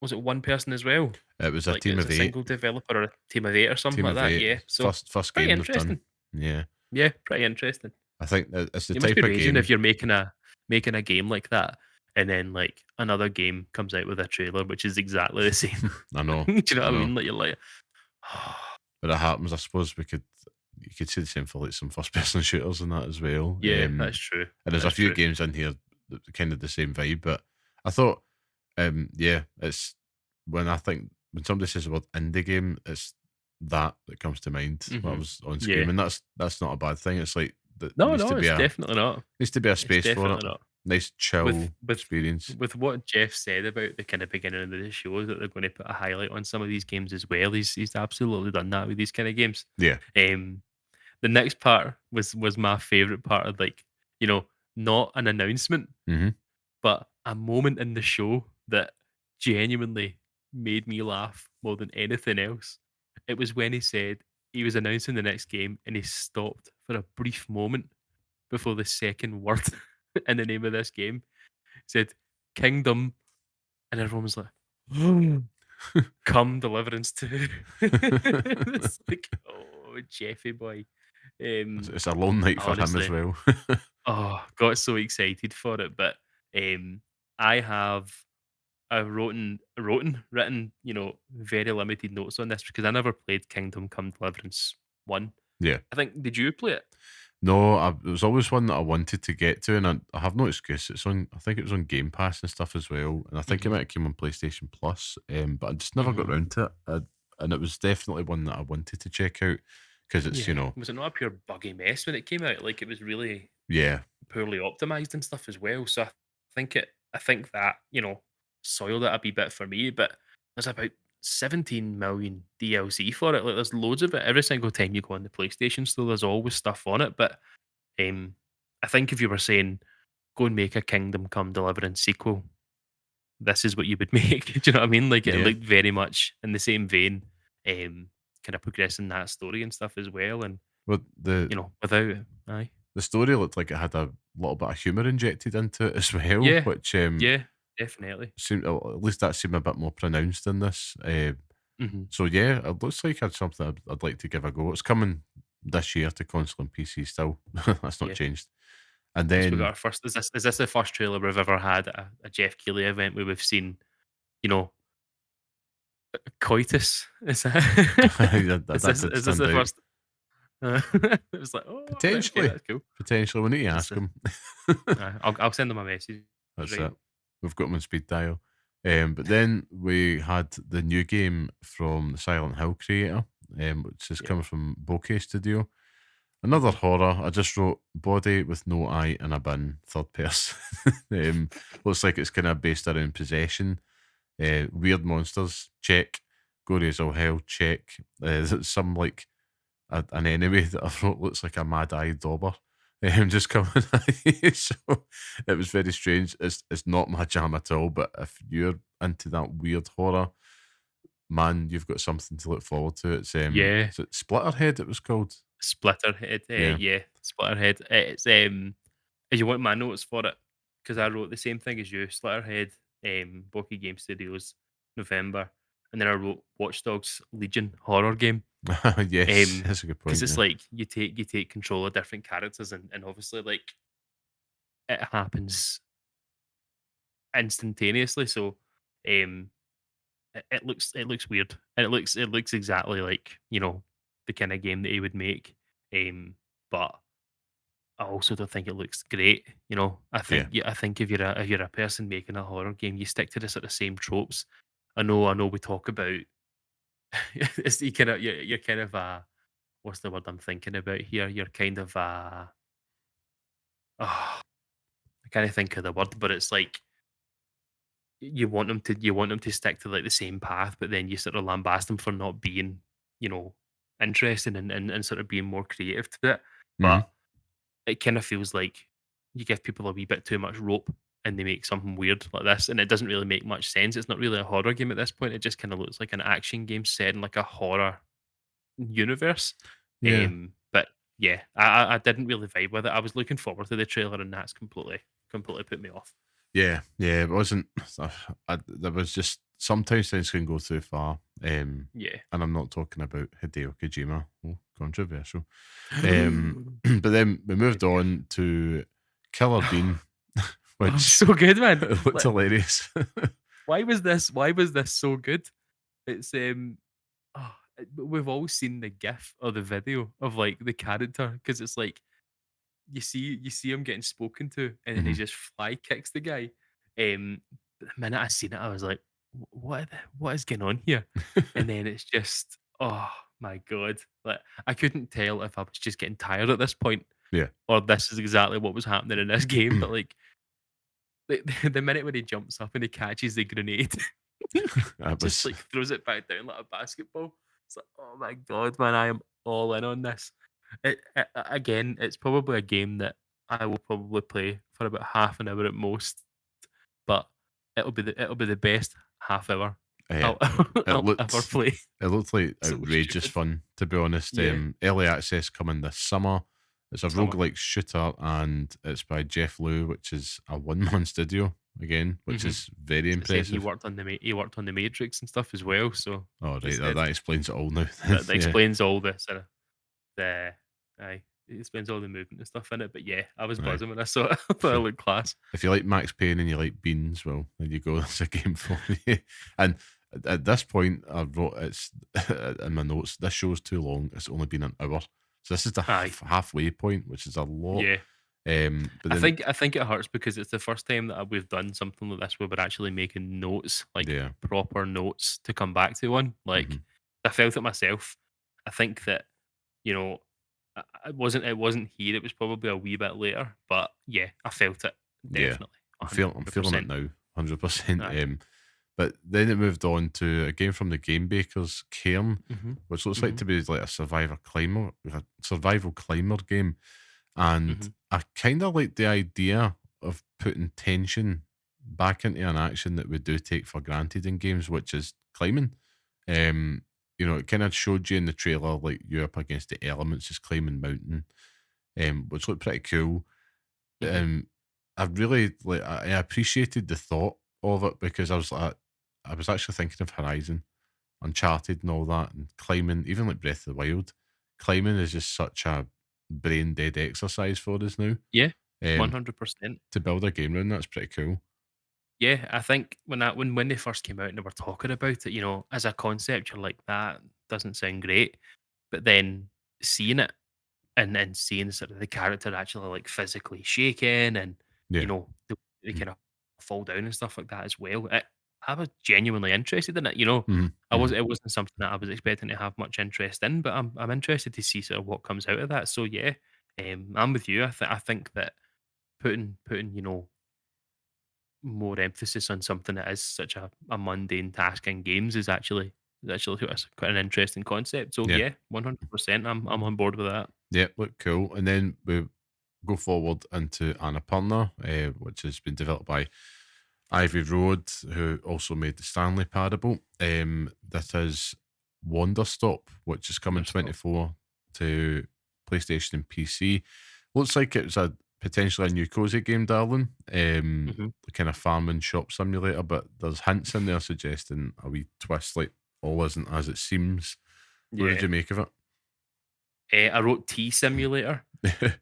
was it one person as well? It was a Like team it's of a eight. single developer or a team of eight or something Team like of that. eight. Yeah. So First pretty game they've done. interesting. Yeah. Yeah, pretty interesting. I think it's the You must type be of raging if game. you're making a game like that, and then like another game comes out with a trailer which is exactly the same. I know. Do you know I what I know. mean? Like you're like, But it happens. I suppose you could say the same for like some first person shooters and that as well. yeah, that's true. And there's a That's few true. games in here that are kind of the same vibe. But I thought, yeah, it's when somebody says the word indie game, it's that comes to mind when I Hmm. was on Yeah. screen, and that's not a bad thing. It's like there No, needs no, to be it's a definitely not. It's space for it. definitely not. Nice With chill with experience. with what Jeff said about the kind of beginning of the show that they're going to put a highlight on some of these games as well. He's absolutely done that with these kind of games. Yeah. Um, the next part was my favorite part of like not an announcement, Hmm. but a moment in the show that genuinely made me laugh more than anything else. It was when he said he was announcing the next game and he stopped for a brief moment before the second word in the name of this game. He said Kingdom, and everyone was like, "Come Deliverance 2." It's like, oh, Jeffy boy. It's, Um, it's a long night for him as honestly, well. oh, got so excited for it. But um, I have written, very limited notes on this because I never played Kingdom Come Deliverance 1. Yeah. I think, did you play it? No, it was always one that I wanted to get to, and I have no excuse. It's on. I think it was on Game Pass and stuff as well, and I think it Hmm. might have came on PlayStation Plus. But I just never got Hmm. around to it. And it was definitely one that I wanted to check out because it's Yeah. Was it not a pure buggy mess when it came out? Like it was really yeah, poorly optimized and stuff as well. So I think that, soiled it a wee bit for me, but there's about 17 million DLC for it. Like there's loads of it. Every single time you go on the PlayStation Store, there's always stuff on it. But um I think if you were saying go and make a Kingdom Come Deliverance sequel, this is what you would make. Do you know what I mean? Like it yeah. looked very much in the same vein, kind of progressing that story and stuff as well. And But without it, aye. the story looked like it had a little bit of humor injected into it as well, Yeah, which yeah, definitely. seemed at least that seemed a bit more pronounced in this. Hmm. So yeah, it looks like it's something I'd like to give a go. It's coming this year to console and PC still. That's not Yeah. changed. And So we got then our first. Is this the first trailer we've ever had at a Jeff Keighley event where we've seen, you know, coitus? Is that that did is this stand the out. first? It was like, oh, right, okay, Potentially, that's cool. potentially, we need to Just ask him. I'll send them a message That's right it. now. We've got him on speed dial. But then we had the new game from the Silent Hill creator, which is Yeah. coming from Bokeh Studio. Another Mhm. horror. I just wrote body with no eye in a bin, third person. Looks like it's kind of based around possession. Weird monsters, check. Gory as all hell, check. There's some like an enemy that I wrote looks like a mad-eyed dauber. Just coming at you. So it was very strange. It's not my jam at all, but if you're into that weird horror, man, you've got something to look forward to. It's Yeah. is it Splitterhead it was called? Splitterhead. Yeah. Yeah, Splitterhead. It's you want my notes for it? Because I wrote the same thing as you. Slitterhead, Bokeh Game Studios, November, and then I wrote Watch Dogs Legion horror game. Yes, Um, that's a good because point. it's Yeah. like you take control of different characters, and obviously like it happens instantaneously. So, um, it looks weird, and it looks exactly like the kind of game that he would make. But I also don't think it looks great. Yeah. I think if you're a person making a horror game, you stick to the sort of same tropes. I know we talk about it's you're kind of what's the word I'm thinking about here? You're kind of oh, I can't think of the word, but it's like you want them to stick to like the same path, but then you sort of lambast them for not being, you know, interesting and sort of being more creative to it. Mhm. But it kind of feels like you give people a wee bit too much rope and they make something weird like this, and it doesn't really make much sense. It's not really a horror game at this point. It just kind of looks like an action game set in like a horror universe. Yeah. But yeah, I didn't really vibe with it. I was looking forward to the trailer, and that's completely put me off. Yeah, yeah, it wasn't. There was just sometimes things can go too far, Yeah. and I'm not talking about Hideo Kojima. Oh, controversial. But then we moved Good. on to Killer Bean, Oh, which so good, man. looked hilarious. Why was this so good? It's we've all seen the gif or the video of like the character because it's like you see him getting spoken to and then he Mhm. just fly kicks the guy. But the minute I seen it, I was like, what is going on here? And then it's just, oh my god. Like I couldn't tell if I was just getting tired at this point Yeah, or this is exactly what was happening in this game. But like the minute when he jumps up and he catches the grenade, that just was. like throws it back down like a basketball. It's like, oh my god, man, I am all in on this. Again, it's probably a game that I will probably play for about half an hour at most, but it'll be the best half hour Yeah, I'll it I'll ever looked play. it looked like So outrageous stupid. fun, to be honest. Yeah, Early access coming this summer. It's a summer. roguelike shooter and it's by Jeff Liu, which is a one-man studio again, which Hmm. is very Saying he impressive. worked on he worked on the Matrix and stuff as well. So Oh, he right, that, said that explains it all now. that Yeah, explains all this. The aye, it spends all the movement and stuff in it, but yeah, I was aye. buzzing when I saw it. I If thought it you, looked class. if you like Max Payne and you like beans, well, there you go. That's a game for you. And at this point, I wrote it's in my notes. This show's too long. It's only been an hour, so this is the Aye, halfway point, which is a lot. yeah. But then, I think it hurts because it's the first time that we've done something like this where we're actually making notes, like yeah, proper notes to come back to one. Like hmm I felt it myself. I think that, you know, it wasn't here. It was probably a wee bit later, but yeah, I felt it yeah, definitely, I'm feeling it 100%. now, 100%. Aye. But then it moved on to a game from the game makers, Cairn, Mhm. which looks like Mhm. to be like a survival climber game. And Mhm. I kind of like the idea of putting tension back into an action that we do take for granted in games, which is climbing. Um, it kind of showed you in the trailer like you're up against the elements, just climbing mountain, which looked pretty cool. Mhm. Um, I really like. I appreciated the thought of it because I was actually thinking of Horizon, Uncharted, and all that, and climbing. Even like Breath of the Wild, climbing is just such a brain dead exercise for us now. Yeah, Um, 100%. to build a game around that's pretty cool. Yeah, I think when they first came out and they were talking about it, as a concept, you're like, that doesn't sound great. But then seeing it and seeing sort of the character actually like physically shaking and Yeah, they kind of fall down and stuff like that as well. I was genuinely interested in it. hmm hmm It wasn't something that I was expecting to have much interest in, but I'm interested to see sort of what comes out of that. So yeah, I'm with you. I think that putting more emphasis on something that is such a mundane task in games is actually quite an interesting concept. So yeah, yeah, 100%. I'm on board with that. yeah. Look cool. And then we go forward into Annapurna, which has been developed by Ivy Road, who also made the Stanley Parable. That is Wanderstop, which is coming Wonderstop. 24 to PlayStation and PC. Looks like it's a potentially a new cozy game, darling. Hmm. The kind of farm and shop simulator, but there's hints in there suggesting a wee twist, like all isn't as it seems. What did Yeah. you make of I wrote Tea Simulator. it?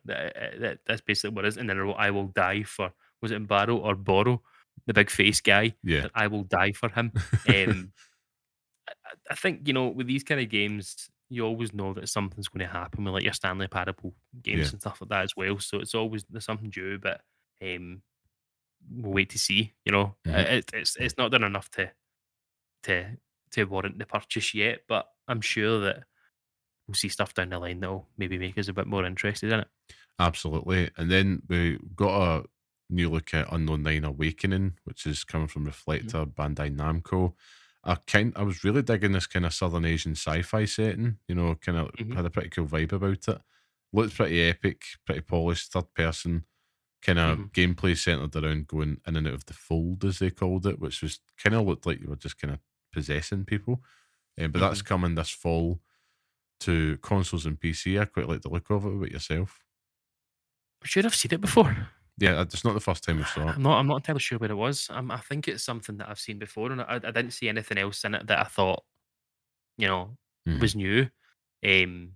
That's basically what it is. And then I wrote I will die for, was it Barrow or Borrow, the big face guy? Yeah. That I will die for him. Um, I think with these kind of games, you always know that something's going to happen with like your Stanley Parable games Yeah. and stuff like that as well. So it's always there's something due, but um, we'll wait to see. You know, Hmm. it's not done enough to to warrant the purchase yet, but I'm sure that we'll see stuff down the line that'll maybe make us a bit more interested in it. Absolutely. And then we got a new look at Unknown Nine Awakening, which is coming from Mhm, Reflector Bandai Namco. I was really digging this kind of Southern Asian sci-fi setting. Kind of mhm, had a pretty cool vibe about it. Looked pretty epic, pretty polished, third person kind of mhm, gameplay centered around going in and out of the fold, as they called it, which was kind of looked like you were just kind of possessing people. But that's mhm. coming this fall to consoles and PC. I quite like the look of it. What about yourself? I'm sure I've seen it before. Yeah, it's not the first time we saw it. I'm not entirely sure where it was. I think it's something that I've seen before, and I didn't see anything else in it that I thought Mhm. was new. Um,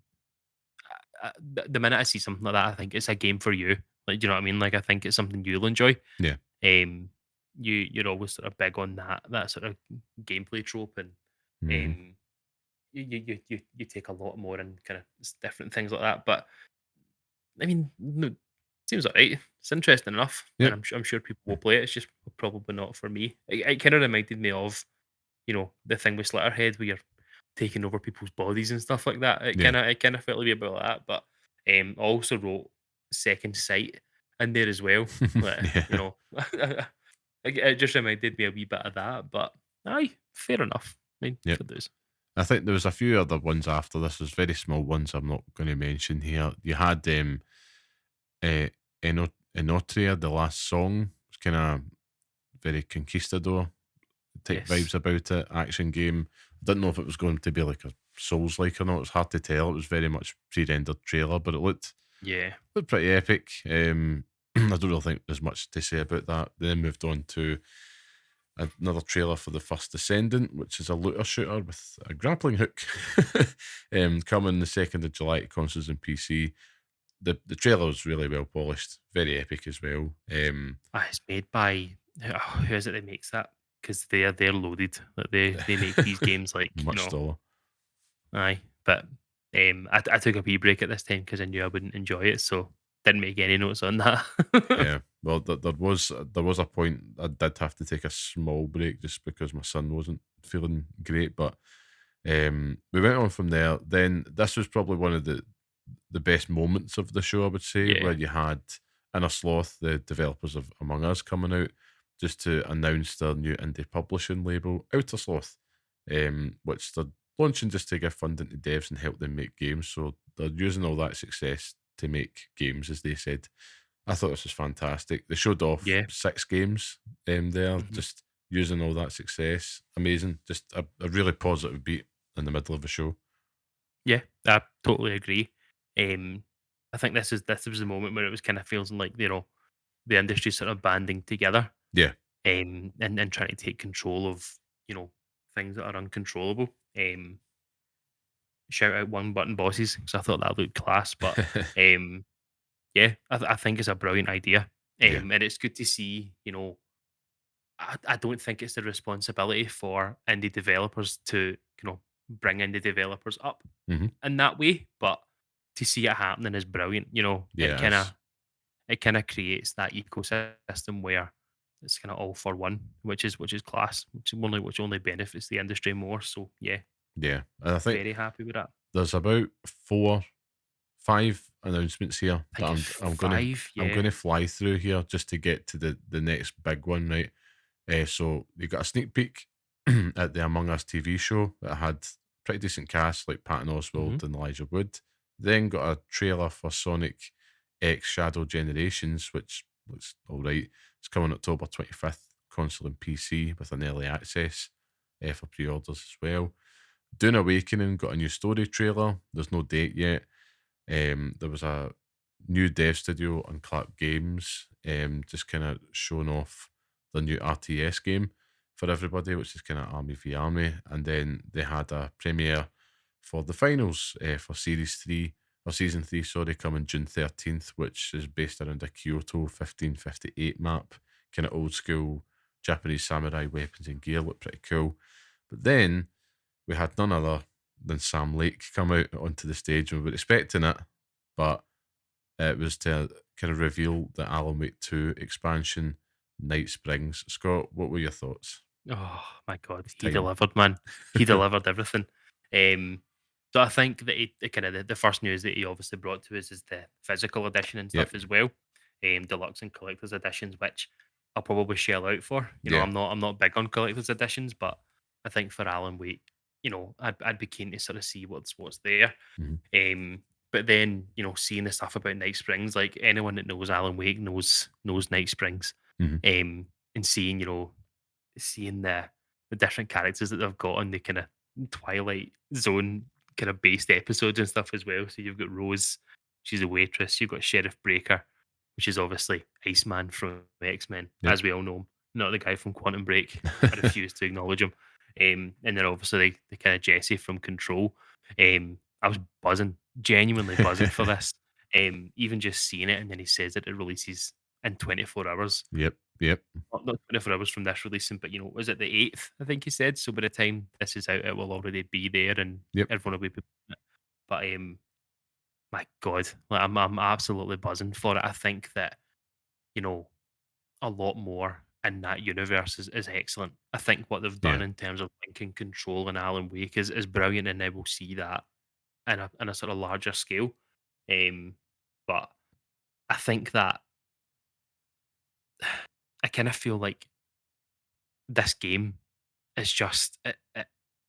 the minute I see something like that, I think it's a game for you. Like, do you know what I mean? Like, I think it's something you'll enjoy. Yeah. Um, you're always sort of big on that sort of gameplay trope, and Mhm. um, you take a lot more in kind of different things like that. But I mean, no, seems alright. It's interesting enough, and Yep. I'm sure people will play it. It's just probably not for me. It kind of reminded me of the thing with Slitterhead where you're taking over people's bodies and stuff like that. Yeah. It kind of felt a bit like that. But I also wrote Second Sight in there as well. Yeah. It just reminded me a wee bit of that. But aye, fair enough. I mean, Yep. for those. I think there was a few other ones after this. There's very small ones I'm not going to mention here. You had uh, Enotria, the last song. It's kind of very conquistador type Yes. vibes about it. Action game. I didn't know if it was going to be like a Souls like or not. It's hard to tell. It was very much pre-rendered trailer, but it Yeah. looked pretty epic. I don't really think there's much to say about that. They then moved on to another trailer for the first Descendant, which is a looter shooter with a grappling hook. Coming the 2nd of July to consoles and PC. The trailer was really well polished, very epic as well. It's made by who is it that makes that? Because they're loaded. Like they make these games like Much taller. aye. But I took a wee break at this time because I knew I wouldn't enjoy it, so didn't make any notes on that. Yeah, well, there was a point I did have to take a small break just because my son wasn't feeling great, but we went on from there. Then this was probably one of the best moments of the show, I would say, Yeah. where you had Inner Sloth, the developers of Among Us, coming out just to announce their new indie publishing label, Outer Sloth, which they're launching just to give funding to devs and help them make games. So they're using all that success to make games, as they said. I thought this was fantastic. They showed off Yeah. 6 games there, Mhm. just using all that success. Amazing. Just a really positive beat in the middle of the show. Yeah, I totally agree. Um, I think this was the moment where it was kind of feels like the industry sort of banding together, Yeah. and trying to take control of you know things that are uncontrollable. Shout out one button bosses because I thought that looked class, but um, yeah, I think it's a brilliant idea. Yeah. And it's good to see. I don't think it's the responsibility for indie developers to bring indie developers up Hmm. in that way, but to see it happening is brilliant. Yes. It kind of creates that ecosystem where it's kind of all for one, which is class, which only benefits the industry more. So yeah, Yeah. And I think very happy with that. there's about 5 announcements here I that think it's five. I'm Yeah. gonna fly through here just to get to the next big one, right? So you got a sneak peek at the Among Us TV show that had pretty decent cast like Patton Hmm. Oswalt and Elijah Wood. Then got a trailer for Sonic X Shadow Generations, which looks all right. It's coming October 25th, console and PC with an early access for pre-orders as well. Dune Awakening got a new story trailer. There's no date yet. There was a new dev studio on Clap Games, just kind of showing off the new RTS game for everybody, which is kind of Army v Army. And then they had a premiere for the finals for Series 3, or Season 3, sorry, coming June 13th, which is based around a Kyoto 1558 map, kind of old school Japanese samurai weapons and gear, look pretty cool. But then we had none other then Sam Lake come out onto the stage, and we were expecting it, but it was to kind of reveal the Alan Wake 2 expansion, Night Springs. Scott, what were your thoughts? Oh my god, It's he time. delivered, man. He delivered everything. So I think that he kind of the first news that he obviously brought to us is the physical edition and Yep. stuff as well. Deluxe and collector's editions, which I'll probably shell out for. Yeah. I'm not big on collector's editions, but I think for Alan Wake, I'd be keen to sort of see what's there. Mhm. But then, seeing the stuff about Night Springs, like anyone that knows Alan Wake knows Night Springs. Mhm. And seeing the different characters that they've got on the kind of Twilight Zone kind of based episodes and stuff as well. So you've got Rose, she's a waitress. You've got Sheriff Breaker, which is obviously Iceman from X-Men, Yep. as we all know him, not the guy from Quantum Break. I refuse to acknowledge him. And then obviously the kind of Jesse from Control. I was buzzing, genuinely buzzing for this. Even just seeing it, and then he says that it releases in 24 hours. Yep. Yep. Not 24 hours from this releasing, but was it the 8th? I think he said. So by the time this is out, it will already be there, and Yep. everyone will be. But my God, like, I'm absolutely buzzing for it. I think that a lot more in that universe is excellent. I think what they've done Yeah. in terms of linking Control and Alan Wake is brilliant, and now we'll see that in a sort of larger scale. But I think that I kind of feel like this game is just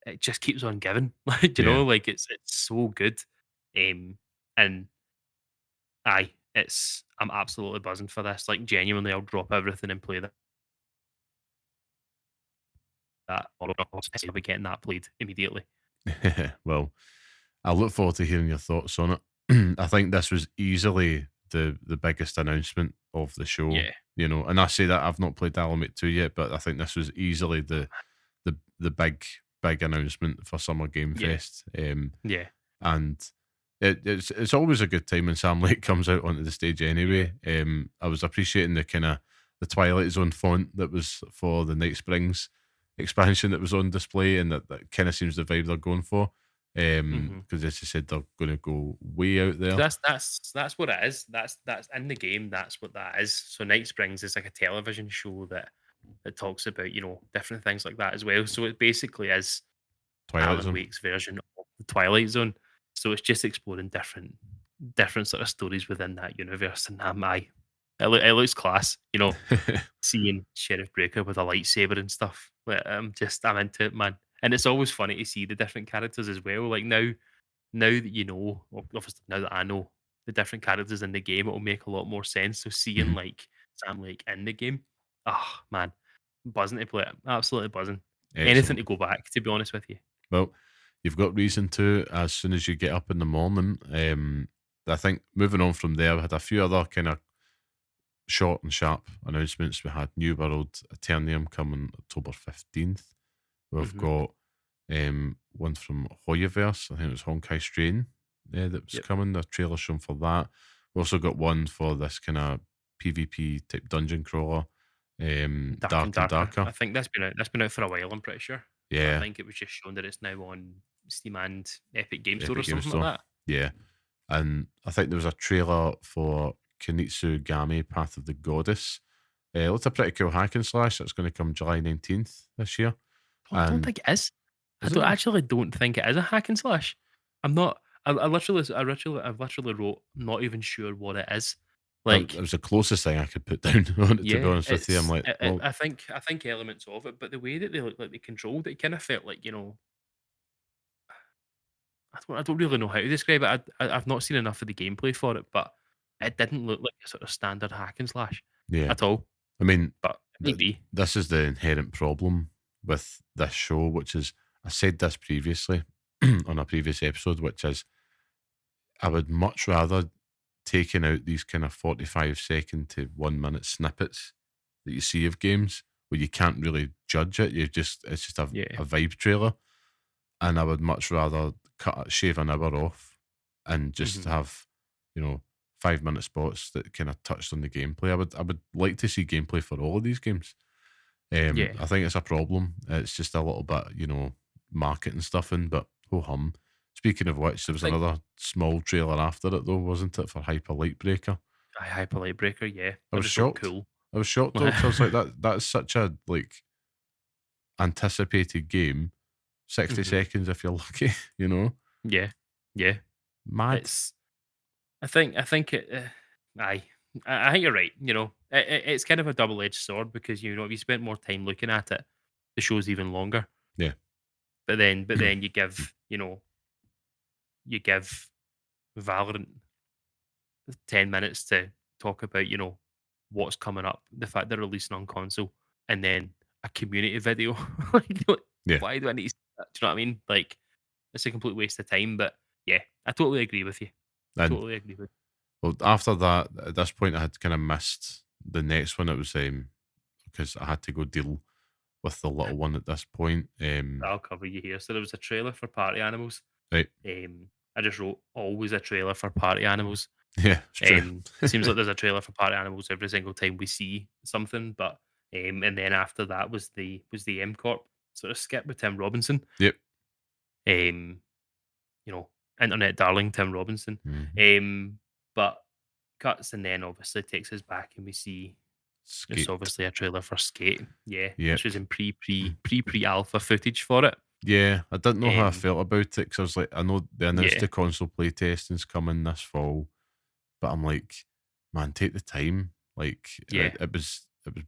it just keeps on giving. Like, Yeah. like it's so good. And I'm absolutely buzzing for this. Like genuinely I'll drop everything and play that or I'll be getting that played immediately. Well, I look forward to hearing your thoughts on it. I think this was easily the biggest announcement of the show, Yeah. and I say that I've not played Alan Wake 2 yet, but I think this was easily the big announcement for Summer Game Yeah. Fest. Yeah. And it's always a good time when Sam Lake comes out onto the stage anyway. I was appreciating the kind of the Twilight Zone font that was for the Night Springs expansion that was on display, and that kind of seems the vibe they're going for. Mhm. Because as you said, they're going to go way out there. That's what it is. That's in the game. That's what that is. So Night Springs is like a television show that talks about different things like that as well. So it basically is Twilight Alan Zone. Wake's version of the Twilight Zone. So it's just exploring different sort of stories within that universe. And it looks class. Seeing Sheriff Breaker with a lightsaber and stuff. Like, I'm into it, man. And it's always funny to see the different characters as well. Like now that or obviously now that I know the different characters in the game, it'll make a lot more sense. So seeing Mhm. like Sam Lake in the game, oh man, buzzing to play it. Absolutely buzzing. Anything Excellent. to go back, to be honest with you. Well, you've got reason to as soon as you get up in the morning. I think moving on from there, we had a few other kind of short and sharp announcements. We had New World Eternium coming October 15th. We've Hmm. got one from Hoyoverse. I think it was Honkai Strain that was Yep. coming. The trailer shown for that. We also got one for this kind of PvP type dungeon crawler. Dark and Darker. I think that's been out for a while, I'm pretty sure. But I Yeah, think it was just shown that it's now on Steam and Epic Game Store or Epic Game something like Store. that. Yeah. And I think there was a trailer for Kinitsu Game Path of the Goddess. Looked a pretty cool hack and slash that's going to come July 19th this year. Oh, I don't And think it is. is it? Actually don't think it is a hack and slash. I'm not. I've literally wrote not even sure what it is. That Like, was the closest thing I could put down on it, to be yeah, honest with you. I'm like, well, I think elements of it, but the way that they look like they controlled it, kind of felt like I don't really know how to describe it. I've not seen enough of the gameplay for it, but it didn't look like a sort of standard hack and slash yeah. at all. I mean, But maybe. this is the inherent problem with this show, which is, I said this previously on a previous episode, which is I would much rather taking out these kind of 45-second to 1 minute snippets that you see of games where you can't really judge it. It's just a Yeah. vibe trailer. And I would much rather shave an hour off and just Mhm. have, 5 minute spots that kind of touched on the gameplay. I would like to see gameplay for all of these games. Yeah. I think it's a problem. It's just a little bit, marketing stuff in, but ho hum. Speaking of which, I there was think another small trailer after it though, wasn't it, for Hyper Light Breaker? Hyper Light Breaker, yeah, I that was just looked shocked. cool. I was shocked though, because I was like, that's such a like anticipated game. 60 Mhm. seconds if you're lucky, you know? Yeah, yeah. Mad. It's I think it. Aye, I think you're right. It's kind of a double edged sword because if you spent more time looking at it, the show's even longer. Yeah. But then you give Valorant 10 minutes to talk about what's coming up, the fact they're releasing on console, and then a community video. Like, Yeah. why do I need? Do you know what I mean? Like, it's a complete waste of time. But yeah, I totally agree with you. And Totally agree with. well, after that, at this point, I had kind of missed the next one. It was because I had to go deal with the little one at this point. I'll cover you here. So there was a trailer for Party Animals. Right. I just wrote always a trailer for Party Animals. Yeah, it's true. Seems like there's a trailer for Party Animals every single time we see something. But and then after that was the M Corp sort of skit with Tim Robinson. Yep. Um, internet darling Tim Robinson. Mhm. But cuts and then obviously takes us back and we see it's Skate. obviously a trailer for Skate. Yeah, Yep. which was in pre alpha footage for it. Yeah, I didn't know how I Um, felt about it because I was like, I know they announced yeah, the console playtesting's coming this fall, but I'm like, man, take the time. Like, yeah. it was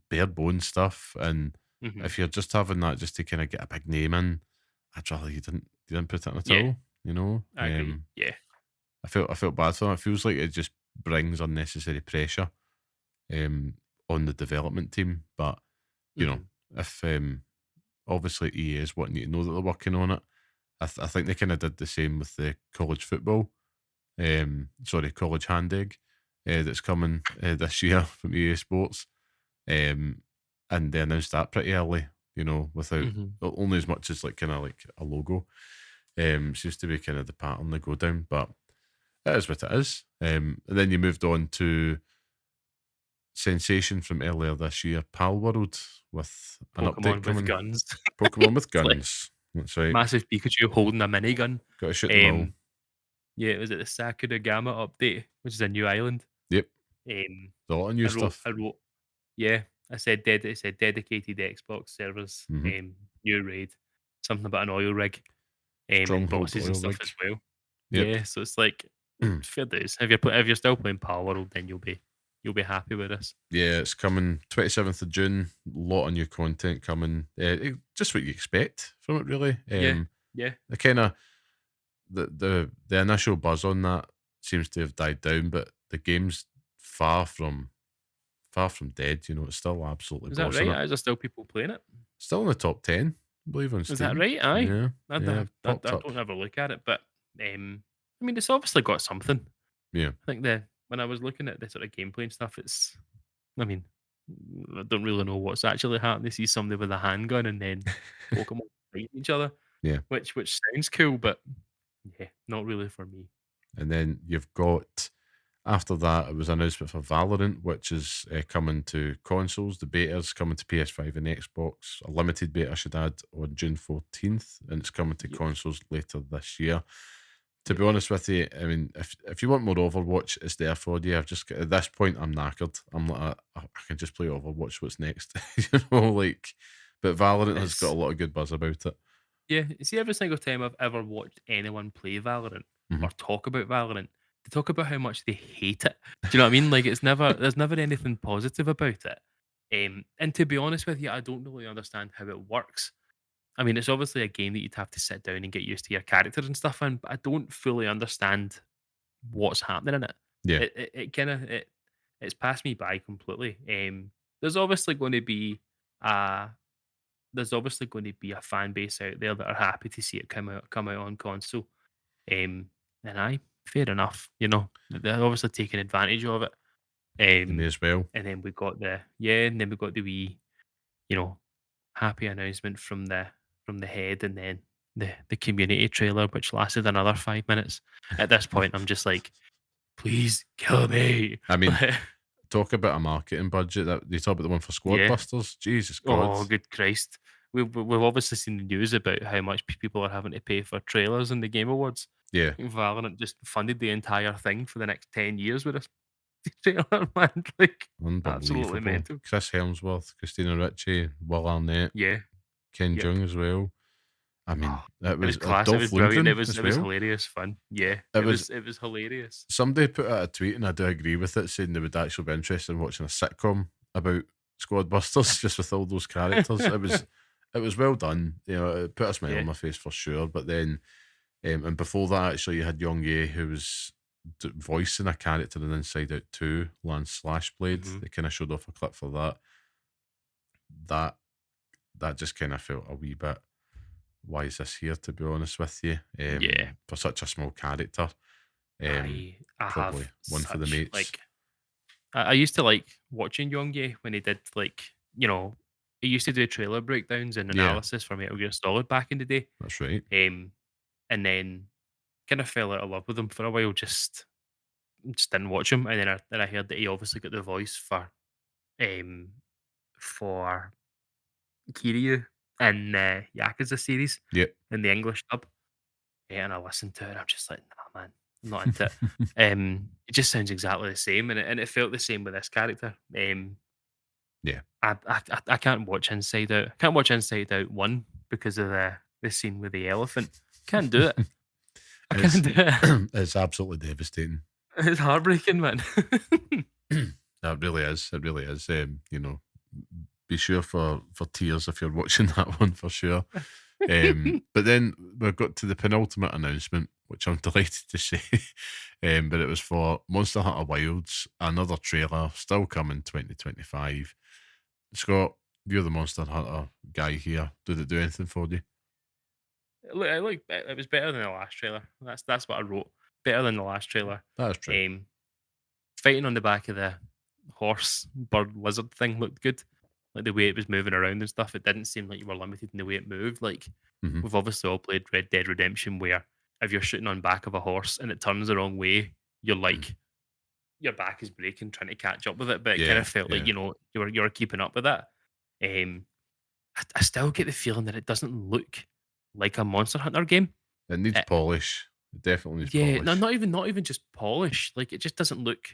bare bones stuff, and Hmm. if you're just having that just to kind of get a big name in, I'd rather you didn't put it in at Yeah, all. You know, I agree. Yeah. I felt bad for them. It feels like it just brings unnecessary pressure um on the development team, but you know, Hmm. if obviously EA is wanting you to know that they're working on it. I think they kind of did the same with the college football. College hand egg that's coming this year from EA Sports. Um, and they announced that pretty early, without Hmm. only as much as like kind of like a logo. Seems to be kind of the pattern they go down, but it is what it is. And then you moved on to sensation from earlier this year, Pal World, with an update Pokemon with coming. guns. Pokemon with It's like guns. That's right. massive Pikachu holding a minigun. Got to shoot them all. Um, yeah, it was at the Sakura Gamma update, which is a new island. Yep. Um, There's a lot of new I wrote, stuff. I wrote, yeah, it said dedicated Xbox servers, Hmm. new raid, something about an oil rig, and Stronghold bosses and oil stuff rig. as well. Yep. Yeah, so it's like fair dues. If you're still playing Power World, then you'll be happy with this. Yeah, it's coming 27th of June. A lot of new content coming. Just what you expect from it, really. Yeah, yeah. The kind of the initial buzz on that seems to have died down, but the game's far from dead. It's still absolutely Is that bossing right? it. Is there still people playing it? Still in the top 10, I believe, on Is that Steam. right? Aye. Yeah, I, yeah, I, I, popped I up. don't ever look at it, but I mean, it's obviously got something. Yeah, I think when I was looking at the sort of gameplay and stuff, I mean, I don't really know what's actually happening. You see somebody with a handgun and then Pokemon fighting each other, yeah. which sounds cool, but yeah, not really for me. And then you've got, after that, it was an announcement for Valorant, which is coming to consoles. The beta's coming to PS5 and Xbox. A limited beta, I should add, on June 14th, and it's coming to Yep. consoles later this year. To Yep. be honest with you, I mean, if you want more Overwatch, it's there for you. At this point, I'm knackered. I'm like, I can just play Overwatch. What's next? But Valorant has got It's a lot of good buzz about it. Yeah, you see, every single time I've ever watched anyone play Valorant Mhm. or talk about Valorant, they talk about how much they hate it. Do you know what I mean? Like there's never anything positive about it. And to be honest with you, I don't really understand how it works. I mean, it's obviously a game that you'd have to sit down and get used to your character and stuff in, but I don't fully understand what's happening in it. Yeah, It kind of it's passed me by completely. There's obviously going to be a there's obviously going to be a fan base out there that are happy to see it come out on console. And fair enough. They're obviously taking advantage of it. you may Um, as well. and then we got the wee, you know, happy announcement from the head, and then the community trailer, which lasted another 5 minutes. At this point, I'm just like, please kill me. I mean, talk about a marketing budget. That you talk about the one for Squad Yeah. Busters. Jesus God. Oh, good Christ. We've obviously seen the news about how much people are having to pay for trailers in the Game Awards. Yeah, Valorant just funded the entire thing for the next 10 years with a trailer, man. Like, absolutely unbelievable. mental. Chris Hemsworth, Christina Ricci, Will Arnett, Yeah. Ken Yep. Jeong as well. I mean, Oh, it it was was class. It was Dolph brilliant. Lundgren It as was well. hilarious fun. Yeah. It was It was hilarious. somebody put out a tweet, and I do agree with it, saying they would actually be interested in watching a sitcom about Squad Busters, just with all those characters. It was well done. You know, it put a smile on Yeah. my face for sure. But then, and before that, actually, you had Young Ye, who was voicing a character in Inside Out 2, Lance Slashblade. Mhm. They kind of showed off a clip for that. That that just kind of felt a wee bit. Why is this here? To be honest with you, Yeah. for such a small character, I probably have one for the such mates. like I used to like watching Young when he did like, he used to do trailer breakdowns and Yeah, analysis for Metal Gear Solid back in the day. that's right. And then kind of fell out of love with him for a while, just didn't watch him. And then I heard that he obviously got the voice um for Kiryu in the Yakuza series Yep. in the English dub. Yeah, and I listened to it, and I'm just like, "Nah, man, I'm not into it." It just sounds exactly the same, and it felt the same with this character. Yeah. I can't watch Inside Out. I can't watch Inside Out 1 because of the scene with the elephant. Can't do it. I It's can't do it. it's absolutely devastating. It's heartbreaking, man. That really is. It really is. You know, be sure for tears if you're watching that one for sure. But then we've got to the penultimate announcement, which I'm delighted to say. But it was for Monster Hunter Wilds, another trailer, still coming 2025. Scott, you're the Monster Hunter guy here. Did it do anything for you? It was better than the last trailer. That's what I wrote. Better than the last trailer. That is true. Um, Fighting on the back of the horse, bird, lizard thing looked good. Like the way it was moving around and stuff. It didn't seem like you were limited in the way it moved. Like Hmm. we've obviously all played Red Dead Redemption, where if you're shooting on back of a horse and it turns the wrong way, you're like your back is breaking trying to catch up with it. But it kind Yeah, of felt like yeah. you were keeping up with that. Um, I still get the feeling that it doesn't look like a Monster Hunter game. It needs Uh, polish. It definitely needs yeah, no, polish. not even just polish. Like it just doesn't look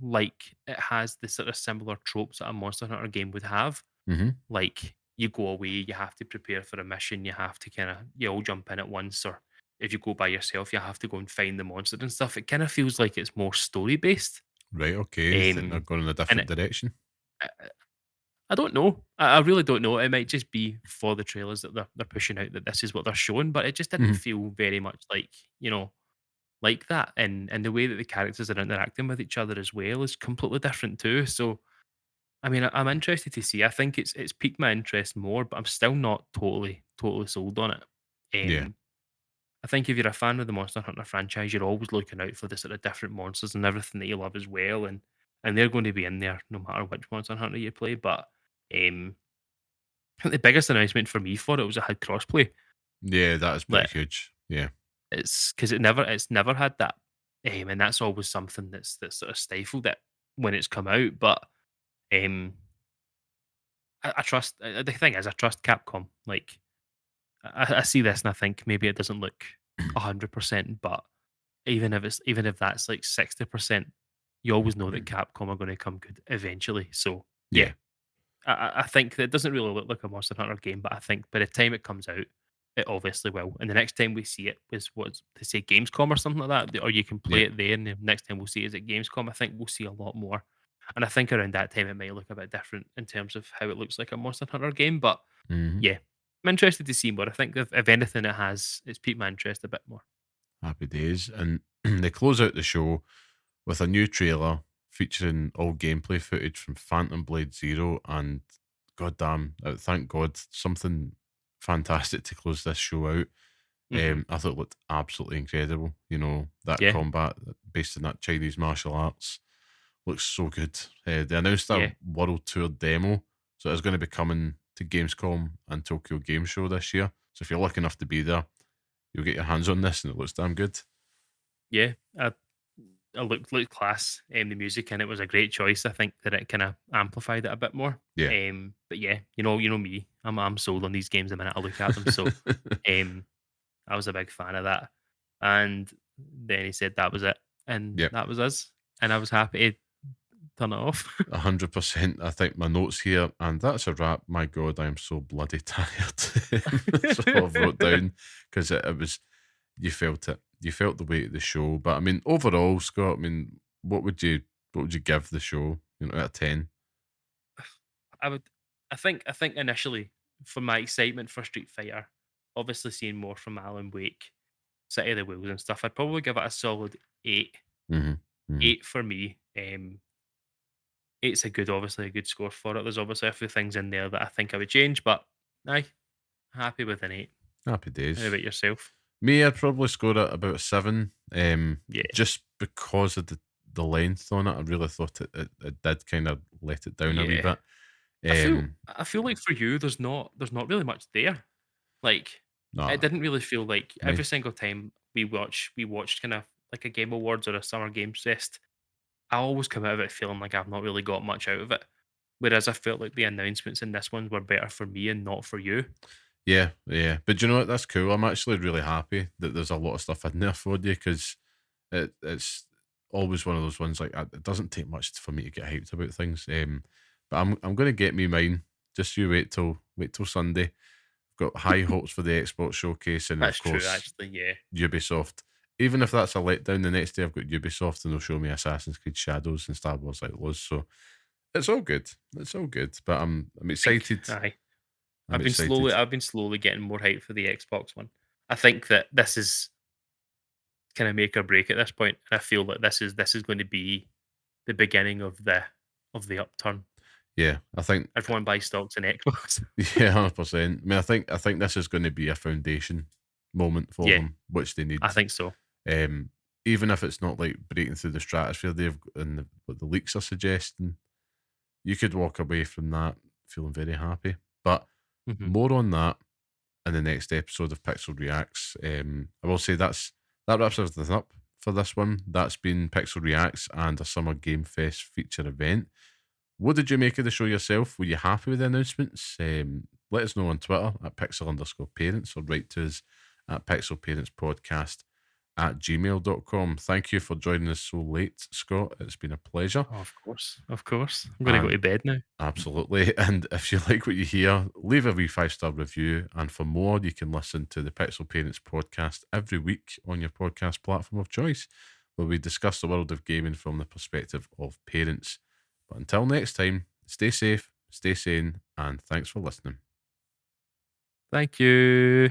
like it has the sort of similar tropes that a Monster Hunter game would have. Hmm. Like you go away, you have to prepare for a mission, you have to you all jump in at once, or if you go by yourself, you have to go and find the monster and stuff. It kind of feels like it's more story based. Right, okay. You think they're Um, going in a and different direction? I, I don't know. I really don't know. It might just be for the trailers that they're pushing out that this is what they're showing, but it just didn't Mhm. feel very much like like that. And the way that the characters are interacting with each other as well is completely different too. So I mean, I'm interested to see. I think it's piqued my interest more, but I'm still not totally sold on it. Yeah. I think if you're a fan of the Monster Hunter franchise, you're always looking out for the sort of different monsters and everything that you love as well, and they're going to be in there no matter which Monster Hunter you play. But um, I think the biggest announcement for me for it was it had crossplay. Yeah, that is Like pretty huge. Yeah. it's because it's never had that, and that's always something that's sort of stifled it when it's come out. But um, I trust the thing is I trust Capcom. Like I see this and I think maybe it doesn't look 100%, but even if that's like 60%, you always know that Capcom are going to come good eventually. So yeah, Yeah. I think that it doesn't really look like a Monster Hunter game, but I think by the time it comes out, it obviously will. And the next time we see it is what's to say Gamescom or something like that, or you can Yeah. play it there. And the next time we'll see it is at Gamescom. I think we'll see a lot more. And I think around that time it might look a bit different in terms of how it looks like a Monster Hunter game. But Mhm. yeah, I'm interested to see more. I think if anything, it's piqued my interest a bit more. Happy days. And they close out the show with a new trailer featuring all gameplay footage from Phantom Blade Zero. And goddamn, thank God, something fantastic to close this show out. Hmm. I thought it looked absolutely incredible. You know, that Yeah, combat based in that Chinese martial arts looks so good. They announced a yeah, world tour demo, so it's going to be coming to Gamescom and Tokyo Game Show this year. So if you're lucky enough to be there, you'll get your hands on this, and it looks damn good. yeah. It looked class. The music in it was a great choice. I think that it kind of amplified it a bit more. Yeah. But yeah, you know me. I'm sold on these games the minute I look at them. So um, I was a big fan of that. And then he said that was it, and Yep. that was us, and I was happy to turn it off. 100%. I think my notes here, and that's a wrap. My God, I am so bloody tired. That's all I've wrote down because it was, you felt it. You felt the weight of the show. But I mean, overall, Scott, I mean, what would you give the show? Out of 10? I would I think initially, for my excitement for Street Fighter, obviously seeing more from Alan Wake, City of the Wheels and stuff, I'd probably give it a solid 8. Hmm. Hmm. 8 for me. Eight's obviously a good score for it. There's obviously a few things in there that I think I would change, but aye, happy with an 8. Happy How days. about yourself? Me, I'd probably score it about a 7. Yeah. Just because of the length on it, I really thought it did kind of let it down a wee Yeah. bit. I feel Um, I feel like for you there's not really much there. Like it nah, didn't really feel like me. every single time we watched kind of like a Game Awards or a Summer Games Fest, I always come out of it feeling like I've not really got much out of it. Whereas I felt like the announcements in this one were better for me and not for you. Yeah, yeah. But do you know what? That's cool. I'm actually really happy that there's a lot of stuff in there for you because it's always one of those ones like it doesn't take much for me to get hyped about things. But I'm going to get me mine. Just you wait till Sunday. I've got high hopes for the Xbox showcase and of That's true, course actually. Yeah. Ubisoft. Even if that's a letdown, the next day I've got Ubisoft and they'll show me Assassin's Creed Shadows and Star Wars Outlaws. So it's all good. It's all good. But I'm Think excited. aye. I'm I've been excited. slowly I've been slowly getting more hype for the Xbox One. I think that this is kind of make or break at this point, and I feel that this is going to be the beginning of the upturn. Yeah, I think Everyone buys stocks in Xbox. yeah, 100%. I mean, I think this is going to be a foundation moment for Yeah, them, which they need. I think so. Um, Even if it's not like breaking through the stratosphere, and what the leaks are suggesting, you could walk away from that feeling very happy. But Mhm. more on that in the next episode of Pixel Reacts. I will say that wraps everything up for this one. That's been Pixel Reacts and a Summer Game Fest feature event. What did you make of the show yourself? Were you happy with the announcements? Let us know on Twitter at pixel_parents or write to us at pixelparentspodcast@gmail.com. Thank you for joining us so late, Scott. It's been a pleasure. Oh, of course, of course. I'm gonna go And to bed now. absolutely. And if you like what you hear, leave a wee 5-star review. And for more, you can listen to the Pixel Parents podcast every week on your podcast platform of choice, where we discuss the world of gaming from the perspective of parents. But until next time, stay safe, stay sane, and thanks for listening. Thank you.